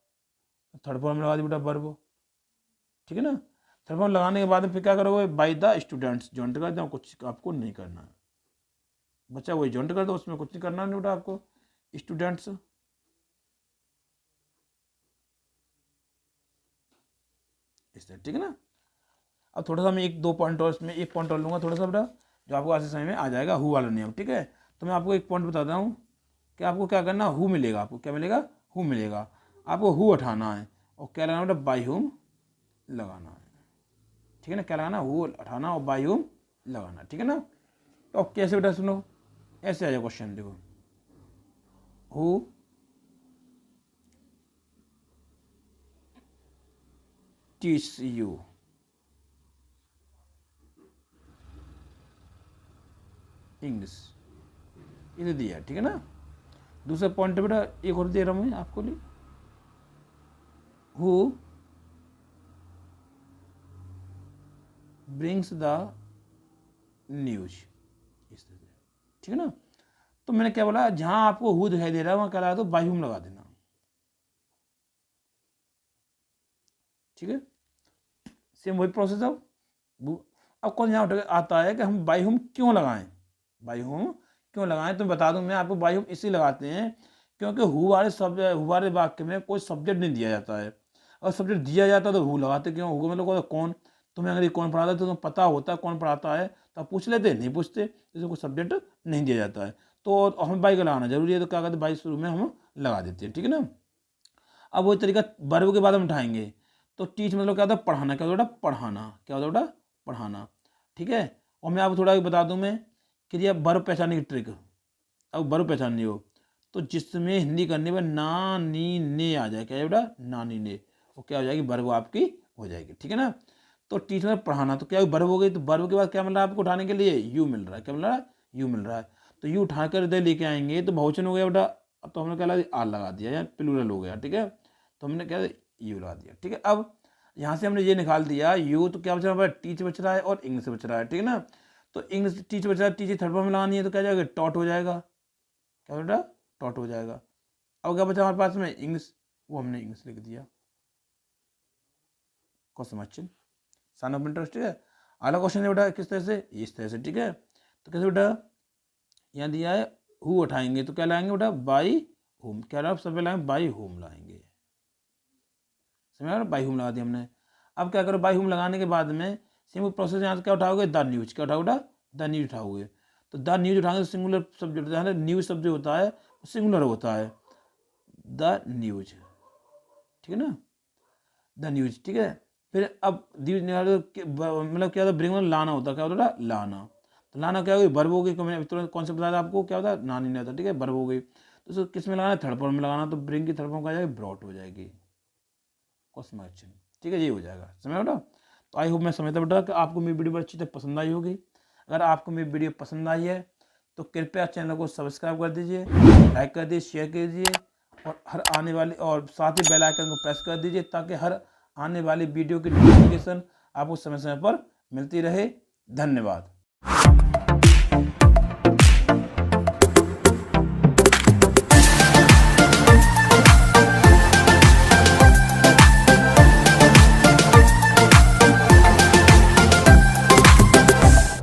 थर्ड फॉर्म में लगा दी बेटा वर्ब, ठीक है ना। थर्ड फॉर्म लगाने के बाद में फिर क्या करोगे, बाय द स्टूडेंट्स जॉइंट कर दो, कुछ आपको नहीं करना है, बच्चा वही जॉइंट कर दो, उसमें कुछ नहीं करना नहीं बेटा आपको, स्टूडेंट्स, इस तरह, ठीक है ना। अब थोड़ा सा मैं एक दो पॉइंट और इसमें एक पॉइंट और लूँगा थोड़ा सा बेटा, जो आपको आज से समझ में आ जाएगा, हु वाला नियम, ठीक है। तो मैं आपको एक पॉइंट बताता हूँ कि आपको क्या करना, हु मिलेगा, आपको क्या मिलेगा, हु मिलेगा। आपको हु उठाना है और क्या लगाना बेटा, बाई हुम लगाना है, ठीक है ना। क्या लगाना, हु उठाना और बाई हुम लगाना, ठीक है ना। तो कैसे बेटा सुनो, ऐसे आ जाए क्वेश्चन, देखो हु टीच यू इंग्लिश, इसे दिया, ठीक है ना। दूसरा पॉइंट बेटा एक और दे रहा हूँ मैं आपको लिए, हु ब्रिंग्स द न्यूज, इस तरह से, ठीक है ना। तो मैंने क्या बोला, जहां आपको हु दिखाई दे रहा है वहां क्या लगा दो, बाई हुम लगा देना, ठीक है। सेम वही प्रोसेस। अब कौन यहाँ आता है कि हम बाई हुम क्यों लगाएं, बाई हुम क्यों लगाएं, तो बता दूं मैं आपको, बाई हुम इसलिए लगाते हैं क्योंकि हु वाले शब्द, हु वाले वाक्य में कोई सब्जेक्ट नहीं दिया जाता है, और सब्जेक्ट दिया जाता है तो हु लगाते क्यों, हु मतलब कौन, तुम्हें अगर ये कौन पढ़ाता है तो तुम्हें पता होता है कौन पढ़ाता है तो आप पूछ लेते, नहीं पूछते, इसमें कोई सब्जेक्ट नहीं दिया जाता है। तो हमें बाई का लगाना जरूरी है, तो क्या कहते हैं बाई शुरू में हम लगा देते हैं, ठीक है ना। अब वही तरीका वर्ब के बाद हम उठाएंगे। तो टीच मतलब क्या होता है पढ़ाना, क्या होता है पढ़ाना, क्या होता है पढ़ाना, ठीक है। और मैं आपको थोड़ा बता दूं मैं कि ये वर्ब पहचानने की ट्रिक, अब वर्ब पहचाननी हो तो जिसमें हिंदी करने पर ना नी ने आ जाए, क्या है बेटा ना नी ने, वो क्या हो जाएगी वर्ब आपकी हो जाएगी, ठीक है ना। तो टीच मतलब पढ़ाना, तो क्या वर्ब हो गई, तो वर्ब के बाद क्या मिल रहा है आपको उठाने के लिए, यू मिल रहा है, क्या मिल रहा है यू मिल रहा है। तो यू उठा कर इधर लेके आएंगे तो बहुवचन हो गया बेटा, तो हमने क्या आर लगा दिया या प्लूरल हो गया, ठीक है। तो हमने क्या यू लगा दिया, ठीक है। अब यहाँ से हमने ये निकाल दिया यू, तो क्या बच रहा है टीच बच रहा है और इंग्लिश बच रहा है, ठीक है ना। तो इंग्लिश टीच बच रहा है, टीच थर्ड फॉर्म में लगानी है तो क्या जाएगा टॉट हो जाएगा, क्या बेटा टॉट हो जाएगा। अब क्या बचा हमारे पास में इंग्लिश, वो हमने इंग्लिश लिख दिया, क्वेश्चन सन ऑफ इंटरेस्ट, ठीक है। अगला क्वेश्चन है बेटा किस तरह से, इस तरह से, ठीक है। तो कैसे बेटा यहाँ दिया है हु उठाएंगे तो क्या लाएंगे बेटा बाई होम, क्या रहा सब लाएंगे बाई होम लाएंगे, समझ बाई होम लगा दिया हमने। अब क्या करो बाई होम लगाने के बाद में सिंपल प्रोसेस यहाँ से क्या उठाओगे द न्यूज, क्या उठाओगे द न्यूज उठाओगे। तो द न्यूज उठाएंगे तो सिंगुलर सब्जेक्ट होता है, न्यूज शब्द जो होता है वो सिंगुलर होता है, द न्यूज, ठीक है ना द न्यूज, ठीक है। फिर अब न्यूज निकालो मतलब क्या होता है ब्रिंग में लाना होता है, क्या होता है लाना। तो लाना क्या होगी वर्ब हो गई, कॉन्सेप्ट बताया था आपको क्या होता है नानी नहीं आता, ठीक है वर्ब हो गई। तो उसको किस में लगाना है थर्ड फॉर्म में लगाना, तो ब्रिंग की थर्ड फॉर्म क्या जाएगी ब्रॉट हो जाएगी, क्वेश्चन, ठीक है ये हो जाएगा, समझ बेटा। तो आई होप मैं समझता बेटा कि आपको मेरी वीडियो अच्छी तरह पसंद आई होगी। अगर आपको मेरी वीडियो पसंद आई है तो कृपया चैनल को सब्सक्राइब कर दीजिए, लाइक कर दीजिए, शेयर कर दीजिए और हर आने वाली और साथ ही बेल आइकन को प्रेस कर दीजिए ताकि हर आने वाली वीडियो की नोटिफिकेशन आपको समय समय पर मिलती रहे। धन्यवाद।